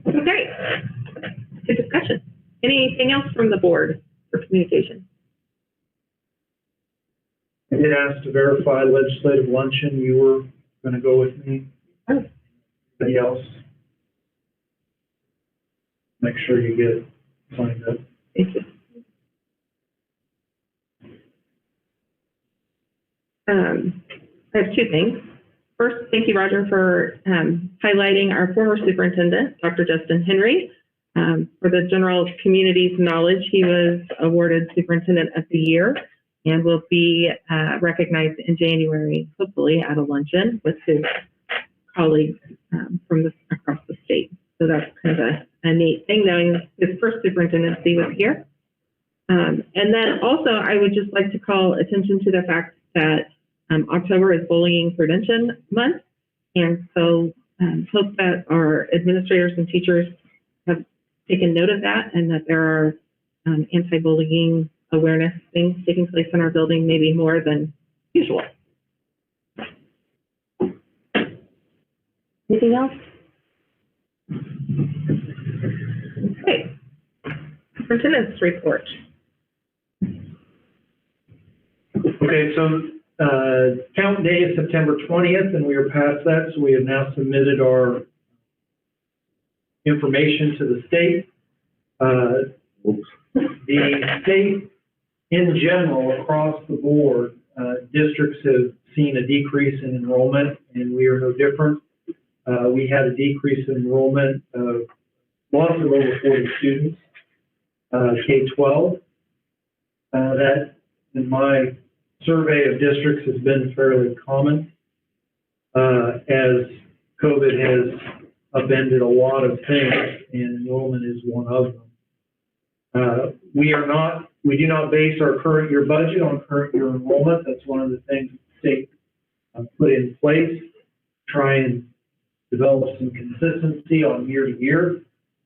Okay. Good discussion. Anything else from the board for communication? I did ask to verify legislative luncheon. You were going to go with me. Oh. Anybody else? Make sure you get signed up. Thank you. I have two things. First, thank you, Roger, for highlighting our former superintendent, Dr. Justin Henry. For the general community's knowledge, he was awarded Superintendent of the Year and will be recognized in January, hopefully at a luncheon with his colleagues from across the state. So that's kind of a neat thing, knowing his first superintendency was here. And then also, I would just like to call attention to the fact that October is Bullying Prevention Month. And so hope that our administrators and teachers have taken note of that, and that there are anti-bullying awareness things taking place in our building, maybe more than usual. Anything else? Okay. Superintendent's report. Okay, so count day is September 20th, and we are past that, so we have now submitted our information to the state. The state, in general, across the board, districts have seen a decrease in enrollment, and we are no different. We had a decrease in enrollment of loss of over 40 students, K-12. That, in my survey of districts, has been fairly common, as COVID has upended a lot of things, and enrollment is one of them. We do not base our current year budget on current year enrollment. That's one of the things the state put in place, try and develop some consistency on year to year.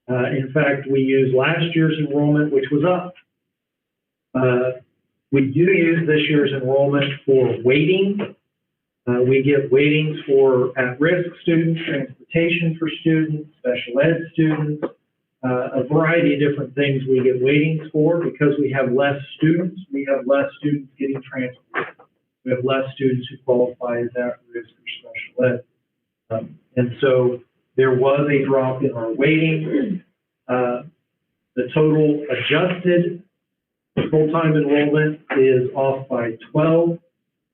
In fact, we use last year's enrollment, which was up. We do use this year's enrollment for weighting. We give weightings for at-risk students, transportation for students, special ed students, a variety of different things we get weightings for. Because we have less students, we have less students getting transported. We have less students who qualify as at-risk or special ed. And so there was a drop in our weighting. The total adjusted full-time enrollment is off by 12,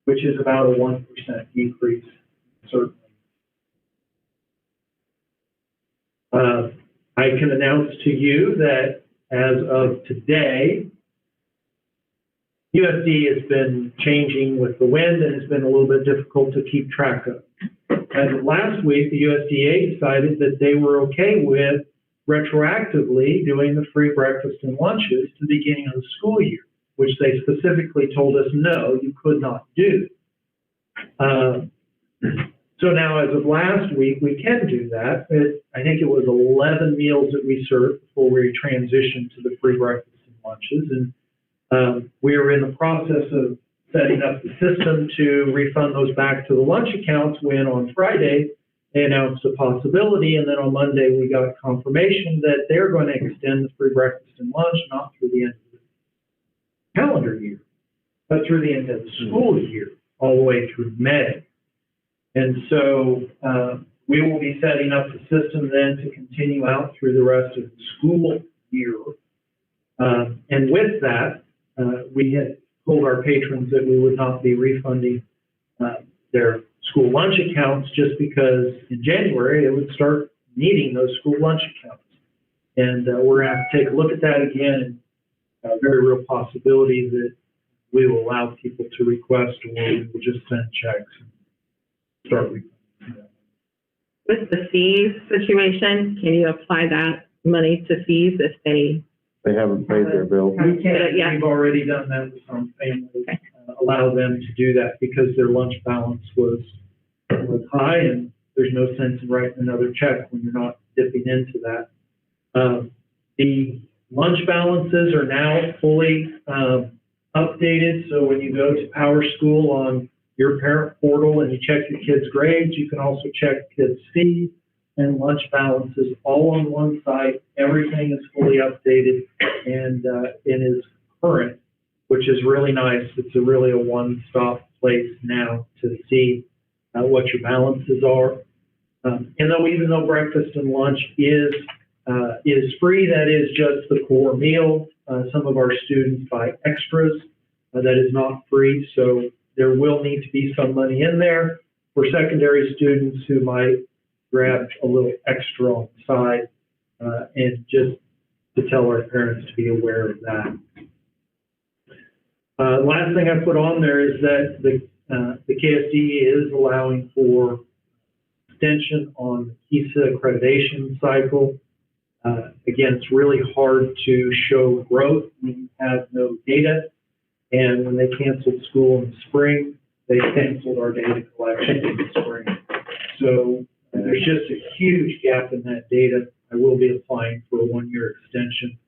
which is about a 1% decrease, certainly. I can announce to you that as of today, USD has been changing with the wind and has been a little bit difficult to keep track of. As of last week, the USDA decided that they were okay with retroactively doing the free breakfast and lunches to the beginning of the school year, which they specifically told us, no, you could not do. So now, as of last week, we can do that. I think it was 11 meals that we served before we transitioned to the free breakfast and lunches. And we are in the process of setting up the system to refund those back to the lunch accounts when on Friday they announced a possibility. And then on Monday, we got confirmation that they're going to extend the free breakfast and lunch, not through the end of the calendar year, but through the end of the school year, all the way through May. And so we will be setting up the system then to continue out through the rest of the school year. And with that, we had told our patrons that we would not be refunding their school lunch accounts just because in January it would start needing those school lunch accounts. And we're going to have to take a look at that again, and a very real possibility that we will allow people to request, or we will just send checks and start refunding. With the fees situation, can you apply that money to fees if they? They haven't paid their bill. We can, Yeah. we've already done that with some families, allow them to do that because their lunch balance was high, and there's no sense in writing another check when you're not dipping into that. The lunch balances are now fully updated, so when you go to Power School on your parent portal and you check your kids' grades, you can also check kids' fees and lunch balances all on one site. Everything is fully updated and is current, which is really nice. It's really a one-stop place now to see what your balances are. And even though breakfast and lunch is free, that is just the core meal. Some of our students buy extras. That is not free, so there will need to be some money in there for secondary students who might grab a little extra on the side, and just to tell our parents to be aware of that. Last thing I put on there is that the KSD is allowing for extension on the KISA accreditation cycle. Again, it's really hard to show growth when you have no data. And when they canceled school in the spring, they canceled our data collection in the spring. So there's just a huge gap in that data. I will be applying for a 1-year extension,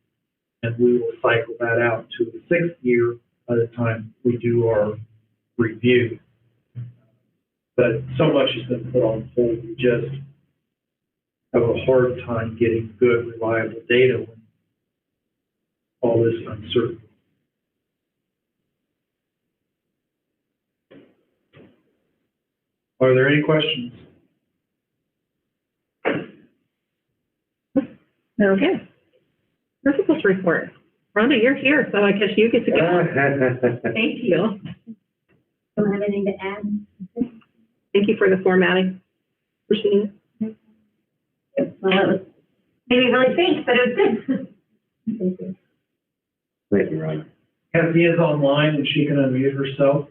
and we will cycle that out to a 6th year by the time we do our review. But so much has been put on hold. We just have a hard time getting good, reliable data when all this uncertainty. Are there any questions? Okay. Principal's report. Rhonda, you're here, so I guess you get to go. Thank you. Don't have anything to add? Thank you for the formatting. Appreciate it. Well, it was maybe really faint, but it was good. Thank you. Thank you, Ron. Kathy is online and she can unmute herself.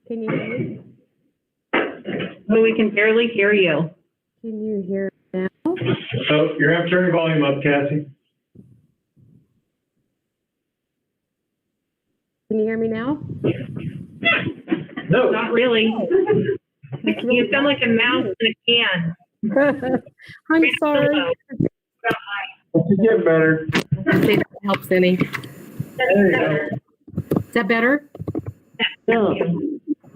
Can you hear me? Oh, we can barely hear you. Can you hear now? So you're gonna have to turn your volume up, Cassie. Can you hear me now? No. Not really. You sound like a mouse in a can. I'm sorry. It's getting better. See if that helps any. There you go. Is that better? No.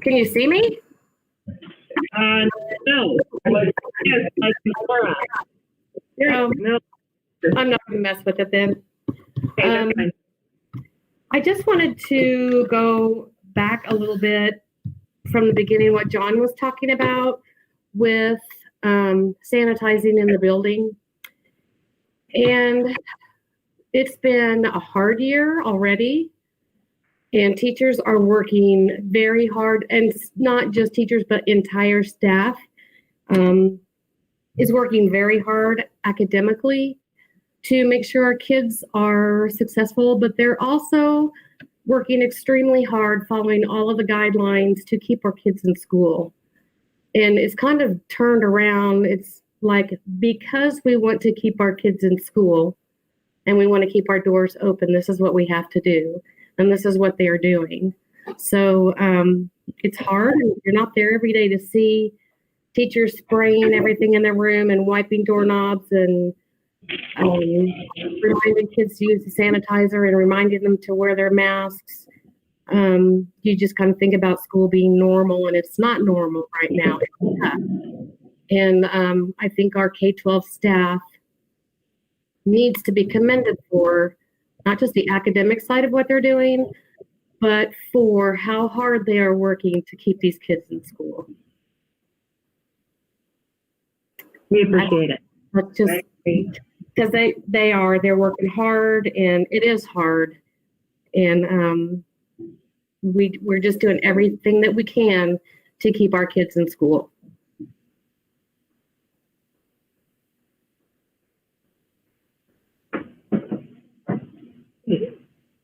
Can you see me? No. Yes, like Laura. Oh, No. I'm not going to mess with it then. Okay, that's fine. I just wanted to go back a little bit from the beginning, what John was talking about with sanitizing in the building. And it's been a hard year already. And teachers are working very hard, and not just teachers, but entire staff is working very hard academically to make sure our kids are successful, but they're also working extremely hard following all of the guidelines to keep our kids in school. And it's kind of turned around. It's like, because we want to keep our kids in school and we want to keep our doors open, this is what we have to do. And this is what they are doing. So it's hard. You're not there every day to see teachers spraying everything in their room and wiping doorknobs and reminding kids to use the sanitizer and reminding them to wear their masks. You just kind of think about school being normal, and it's not normal right now. It's tough. And I think our K-12 staff needs to be commended for not just the academic side of what they're doing, but for how hard they are working to keep these kids in school. We appreciate it. That's just because they're working hard, and it is hard. And we're just doing everything that we can to keep our kids in school.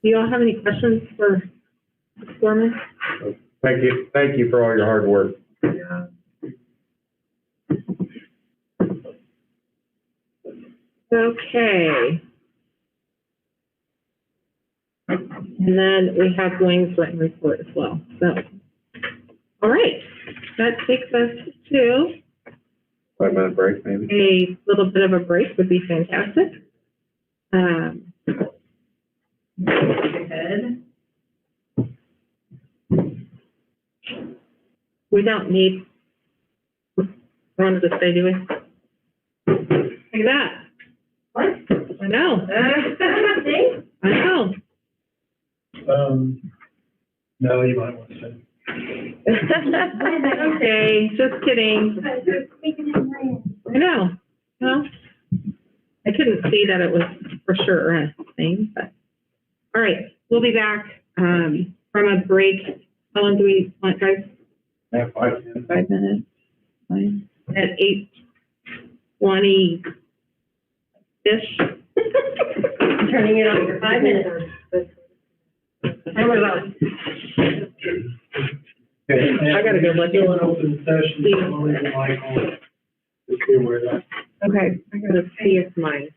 Do you all have any questions for Ms. Gorman? Thank you. Thank you for all your hard work. Okay. And then we have Wayne's written report as well. So, all right, that takes us to 5-minute break, maybe? a little bit of a break would be fantastic. Good. We don't need Rhonda to stay, do we? Look at that. What? I know. I know. No, you might want to say. Okay, just kidding. I know. Well, I couldn't see that it was for sure anything, but all right, we'll be back from a break. How long do we want, guys? 5 minutes. 5 minutes. Fine. At 8:20 ish. Turning it on for 5 minutes. Camera's on. Okay. I gotta go look. Still an open session. So I'll leave the mic on. Just be aware of that. Okay, I gotta see if my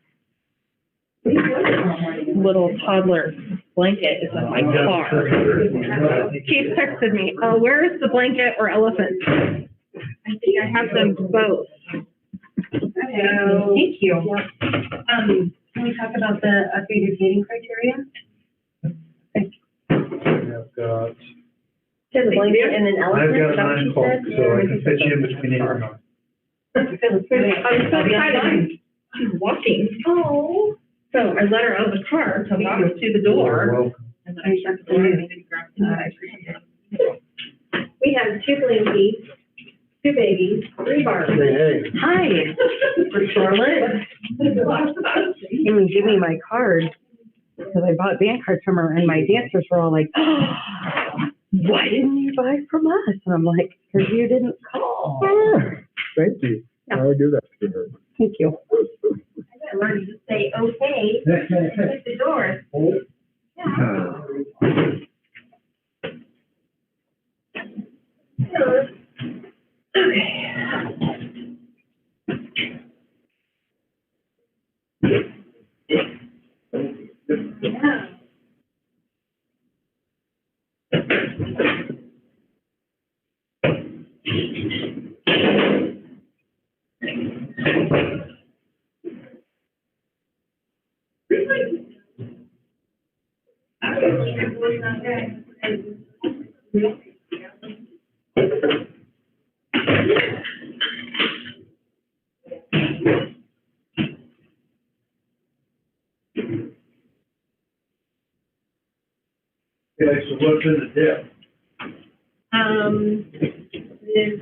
little toddler blanket is in my car. Chief texted me, oh, where is the blanket or elephant? I think I have them both. So, thank you. Can we talk about the updated dating criteria? I've got, To the blanket and an elephant? I've got is that what 9 you o'clock, said? so I can fit you in between 8 and 9. I'm so excited. She's walking. Oh. So I let her out of the car to walk to the You're door. welcome. And then I shut the door and I grab the I appreciate it. We have 2 Blinkies, 2 babies, 3 Barbies. Hey, Hi, for Charlotte. Give me my card, because I bought band cards from her, and my dancers were all like, oh, why didn't you buy from us? And I'm like, because you didn't call. thank you. I'll do that to her. Thank you. I gotta learn to say okay at the door. Okay, so what's in the dip? There's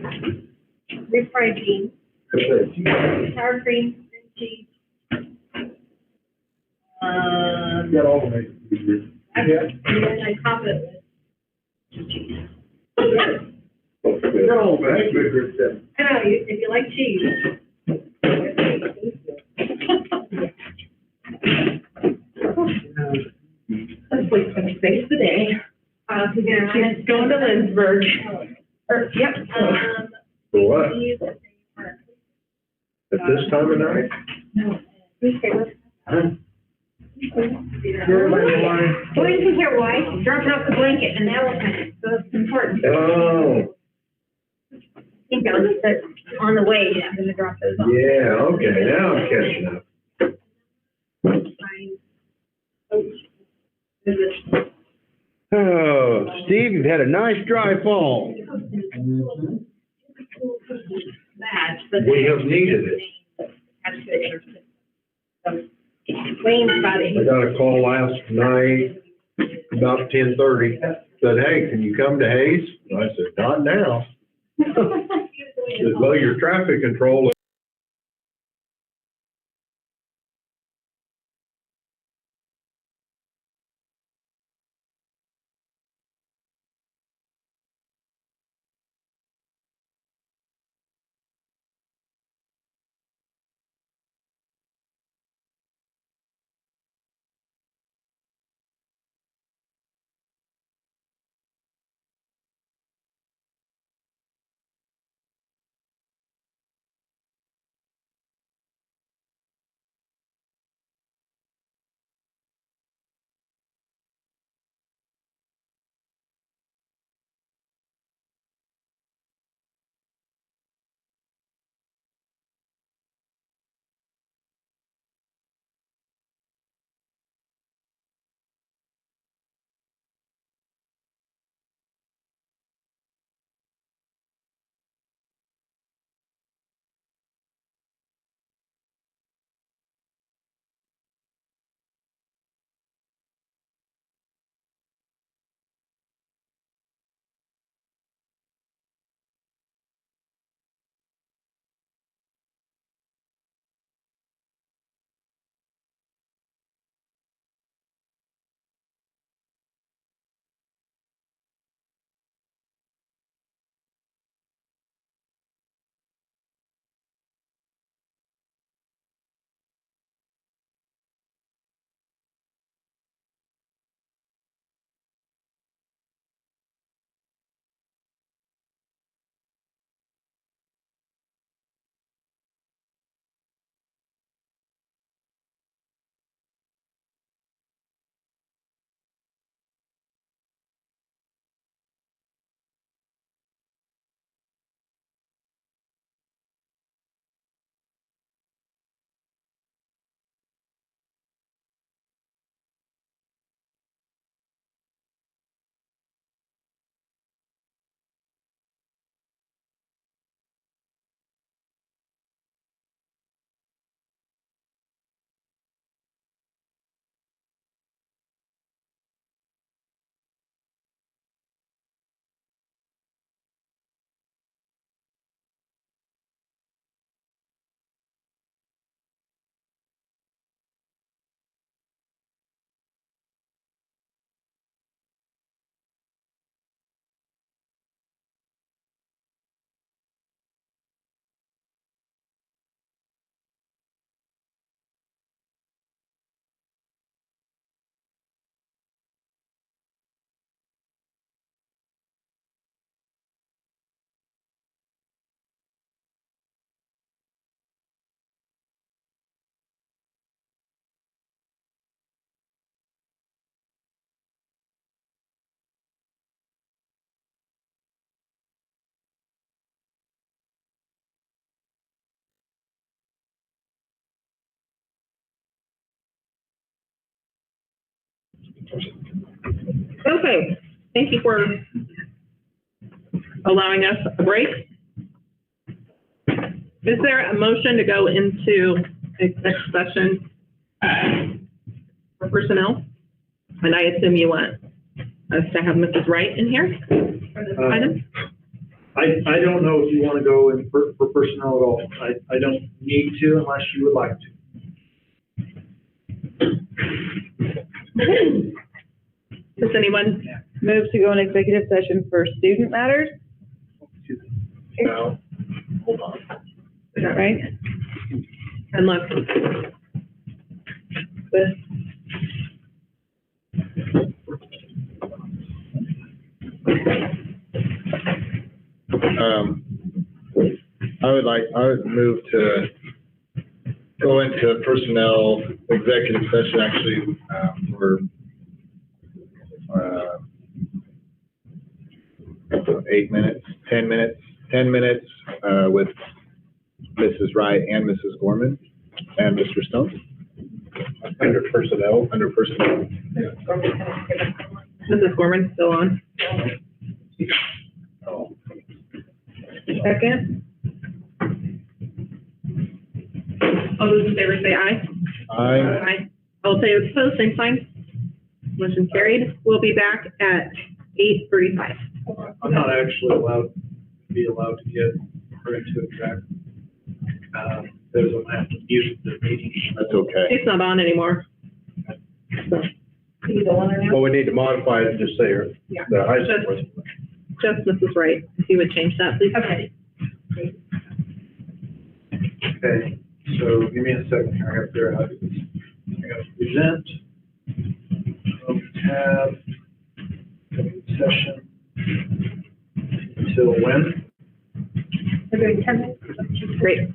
refried beans, sour cream, and cheese. Got all of it. And then I top it with cheese. Got all of it. Good, good stuff. I know, if you like cheese. Let's wait for the space today. She's going to Lynchburg. Yep. For what? At this time of night? Well, you can hear why, dropping off the blanket and the elephant, so it's important. Oh, I think I was on the way, I'm gonna drop those off. yeah, okay, now I'm catching up. Oh, Steve, you've had a nice dry fall. Bad, but. We have needed it. That's good. Wayne's body. I got a call last night about 10:30, said, hey, can you come to Hayes? And I said, not now. Said, well, your traffic control Okay, thank you for allowing us a break. Is there a motion to go into executive session for personnel? And I assume you want us to have Mrs. Wright in here for this item? I don't know if you want to go in for personnel at all. I don't need to unless you would like to. Does anyone? Move to go in executive session for student matters, No. Hold on. Is that right? And look. With I would move to go into personnel executive session actually, for, 8 minutes, 10 minutes, with Mrs. Wright and Mrs. Gorman and Mr. Stone. Under personnel. Mrs. Gorman still on? Second? All those in favor say aye. Aye. All say opposed, same sign. Motion carried. We'll be back at 8:35. I'm not actually allowed to get her into exec. There's a have to mute the meeting. That's okay. It's not on anymore. So, Well, we need to modify it, just say her, Yeah. the high school. just Mrs. Wright, if you would change that, please. Okay. Okay, so give me a second here, I have to figure out how to do this. I gotta present. Tab. Session. Until when? Every 10 minutes. Great.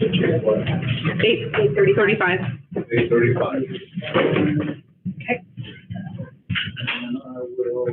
8:35. 8:35. Okay. And I will go to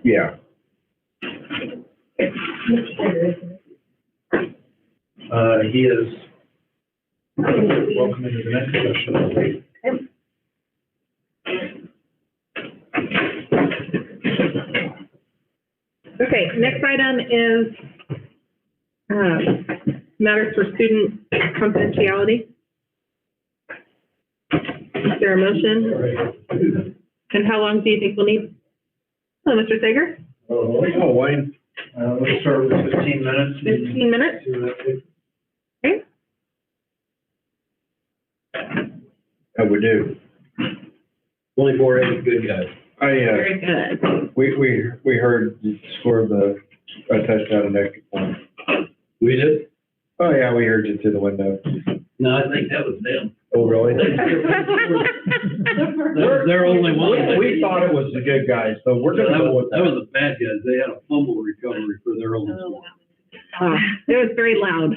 Yeah. He is welcome into the next session. Okay, next item is, matters for student confidentiality. Is there a motion? And how long do you think we'll need? Hello, Mr. Sager? Oh, Wayne, let's start with 15 minutes. 15 minutes? See what that takes. Okay. How we do? 24 good guys. Very good. We heard you scored a touchdown and extra point. We did? Oh, yeah, we heard you through the window. No, I think that was them. Oh, really? They're only one. We thought it was the good guys, so we're gonna go with That was the bad guys. They had a fumble recovery for their own Oh, squad. it was very loud.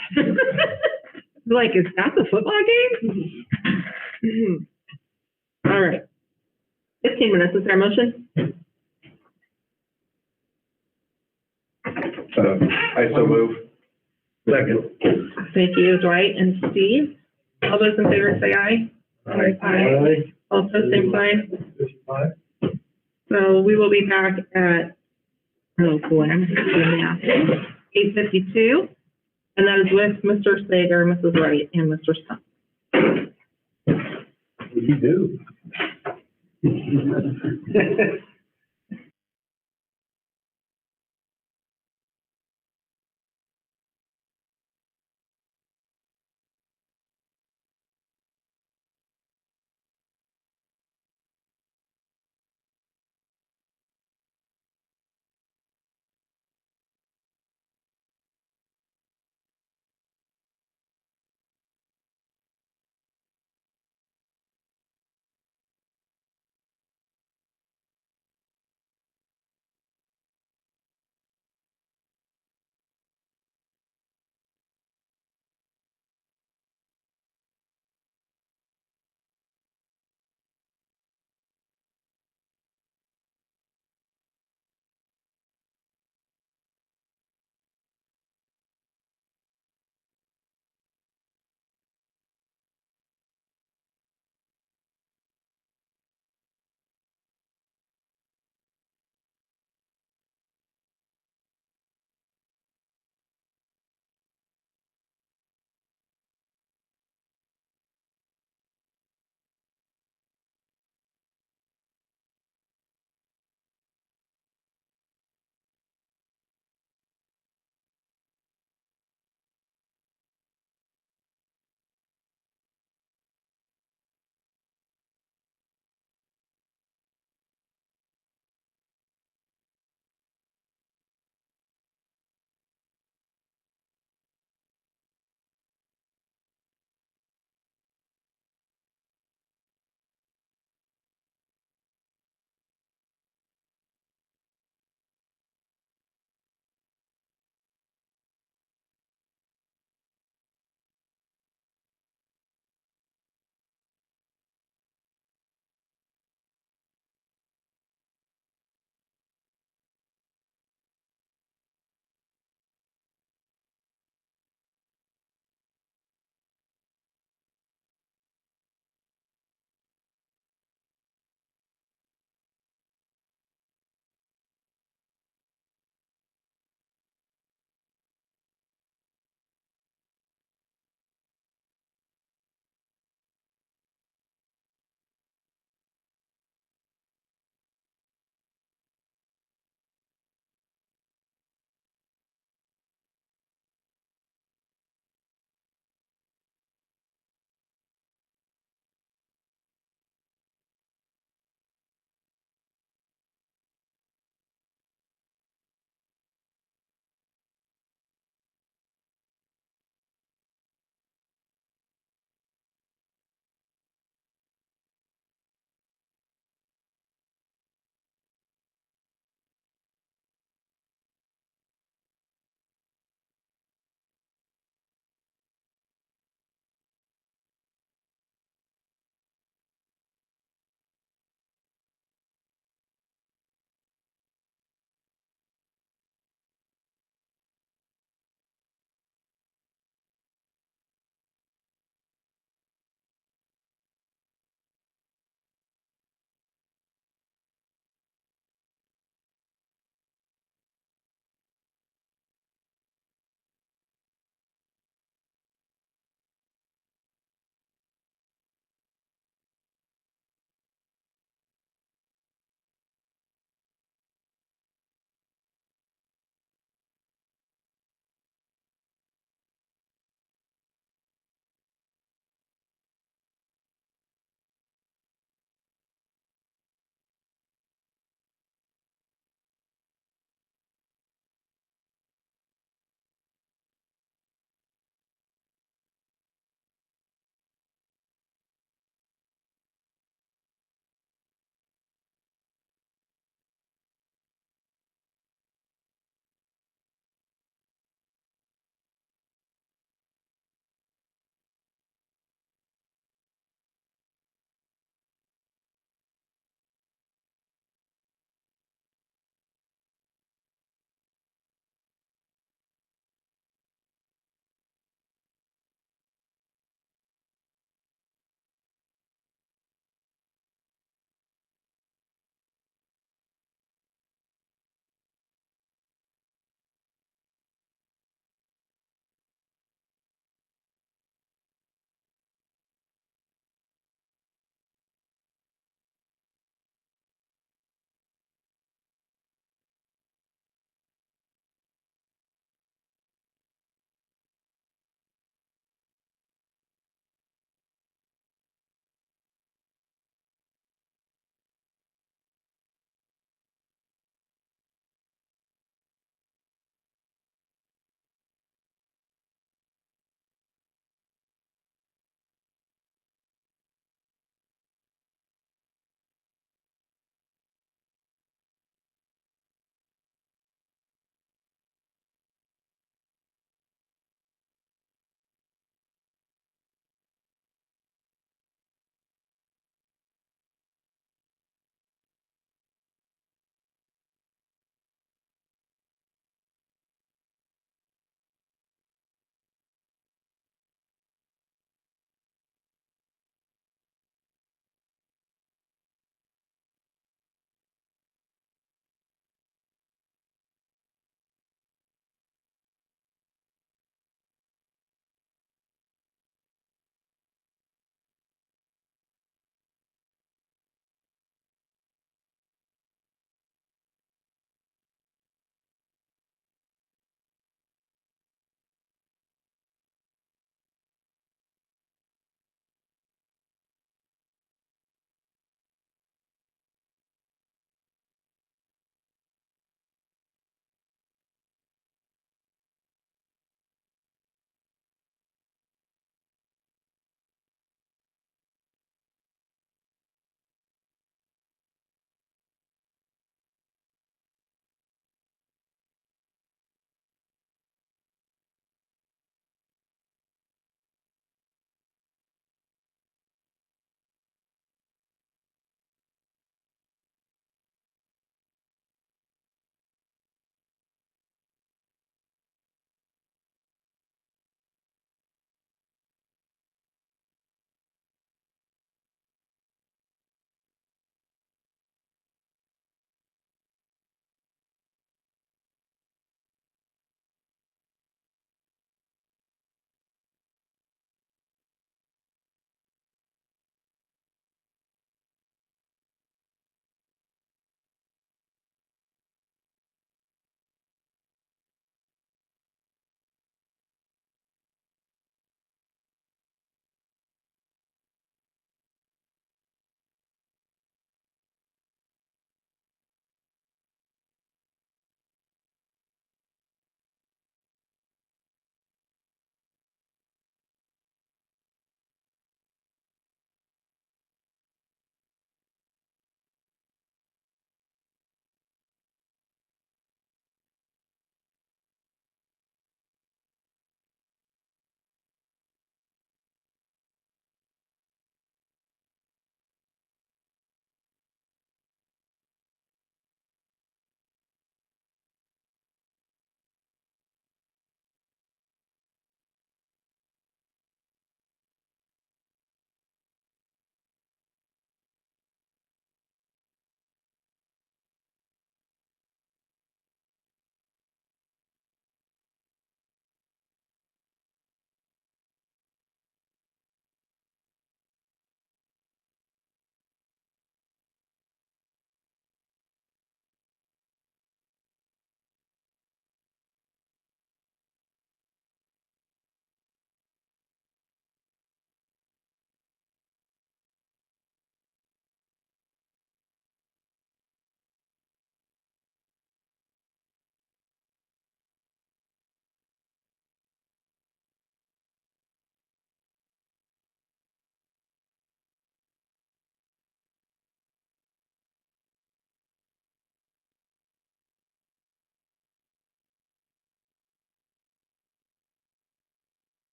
Like, is that the football game? All right. 15 minutes, is there a motion? I so move. Second. Thank you, Dwight and Steve. All those in favor say aye. Aye. Also, same sign. 55. So we will be back at, oh boy, I'm going to do math. 8:52, and that is with Mr. Sager, Mrs. Wright, and Mr. Stumpf. What do you do?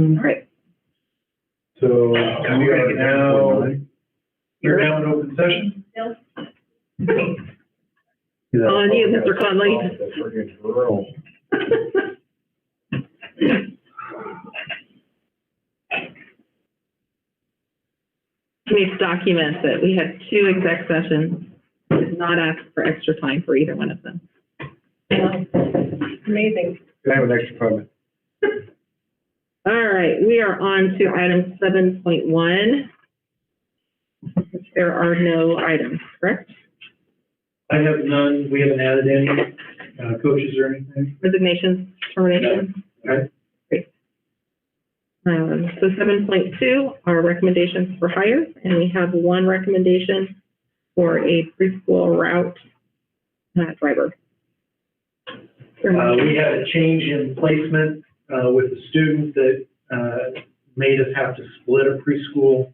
All right. So we are now, we're now in open session. On you, Mr. Conley. We need to document that we had 2 exec sessions, did not ask for extra time for either one of them. Amazing. Can I have an extra comment? All right, we are on to item 7.1. There are no items, correct? I have none, we haven't added any, coaches or anything. Resignations, terminations? Okay. So 7.2 are recommendations for hire, and we have 1 recommendation for a preschool route driver. We had a change in placement, with the student that, made us have to split a preschool,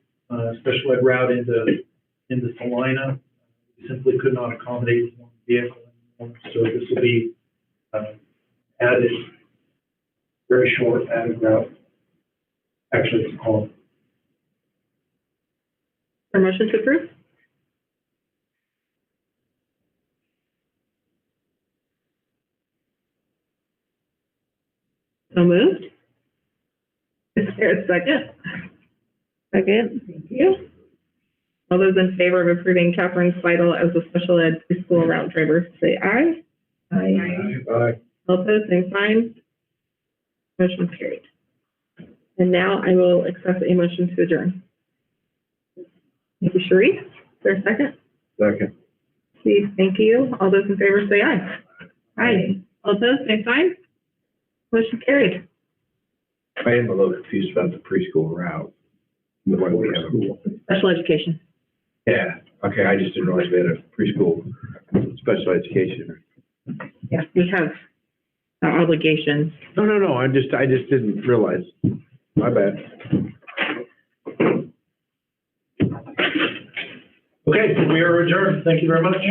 special ed route into Salina. We simply could not accommodate with 1 vehicle anymore, so this will be, added, very short added route. Actually, it's called. For motion to approve? So moved. Is there a second? Second. Thank you. All those in favor of approving Catherine Seidel as a special ed preschool route driver, say aye. Aye. All opposed, same sign. Motion carried. And now I will accept a motion to adjourn. Thank you, Sharif. Is there a second? Second. Steve, thank you. All those in favor say aye. Aye. All opposed, same sign. Motion carried. I am a little confused about the preschool route. The one we have. Special education. Yeah, okay, I just didn't realize we had a preschool special education. Yes, we have obligations. No, I just didn't realize. My bad. Okay, we are adjourned. Thank you very much.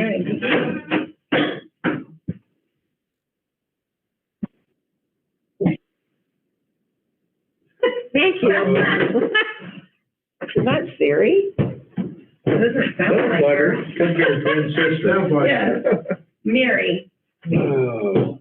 Thank you. Is that Siri? Doesn't sound like her. Come here, twin sister. Yeah. Mary. Oh.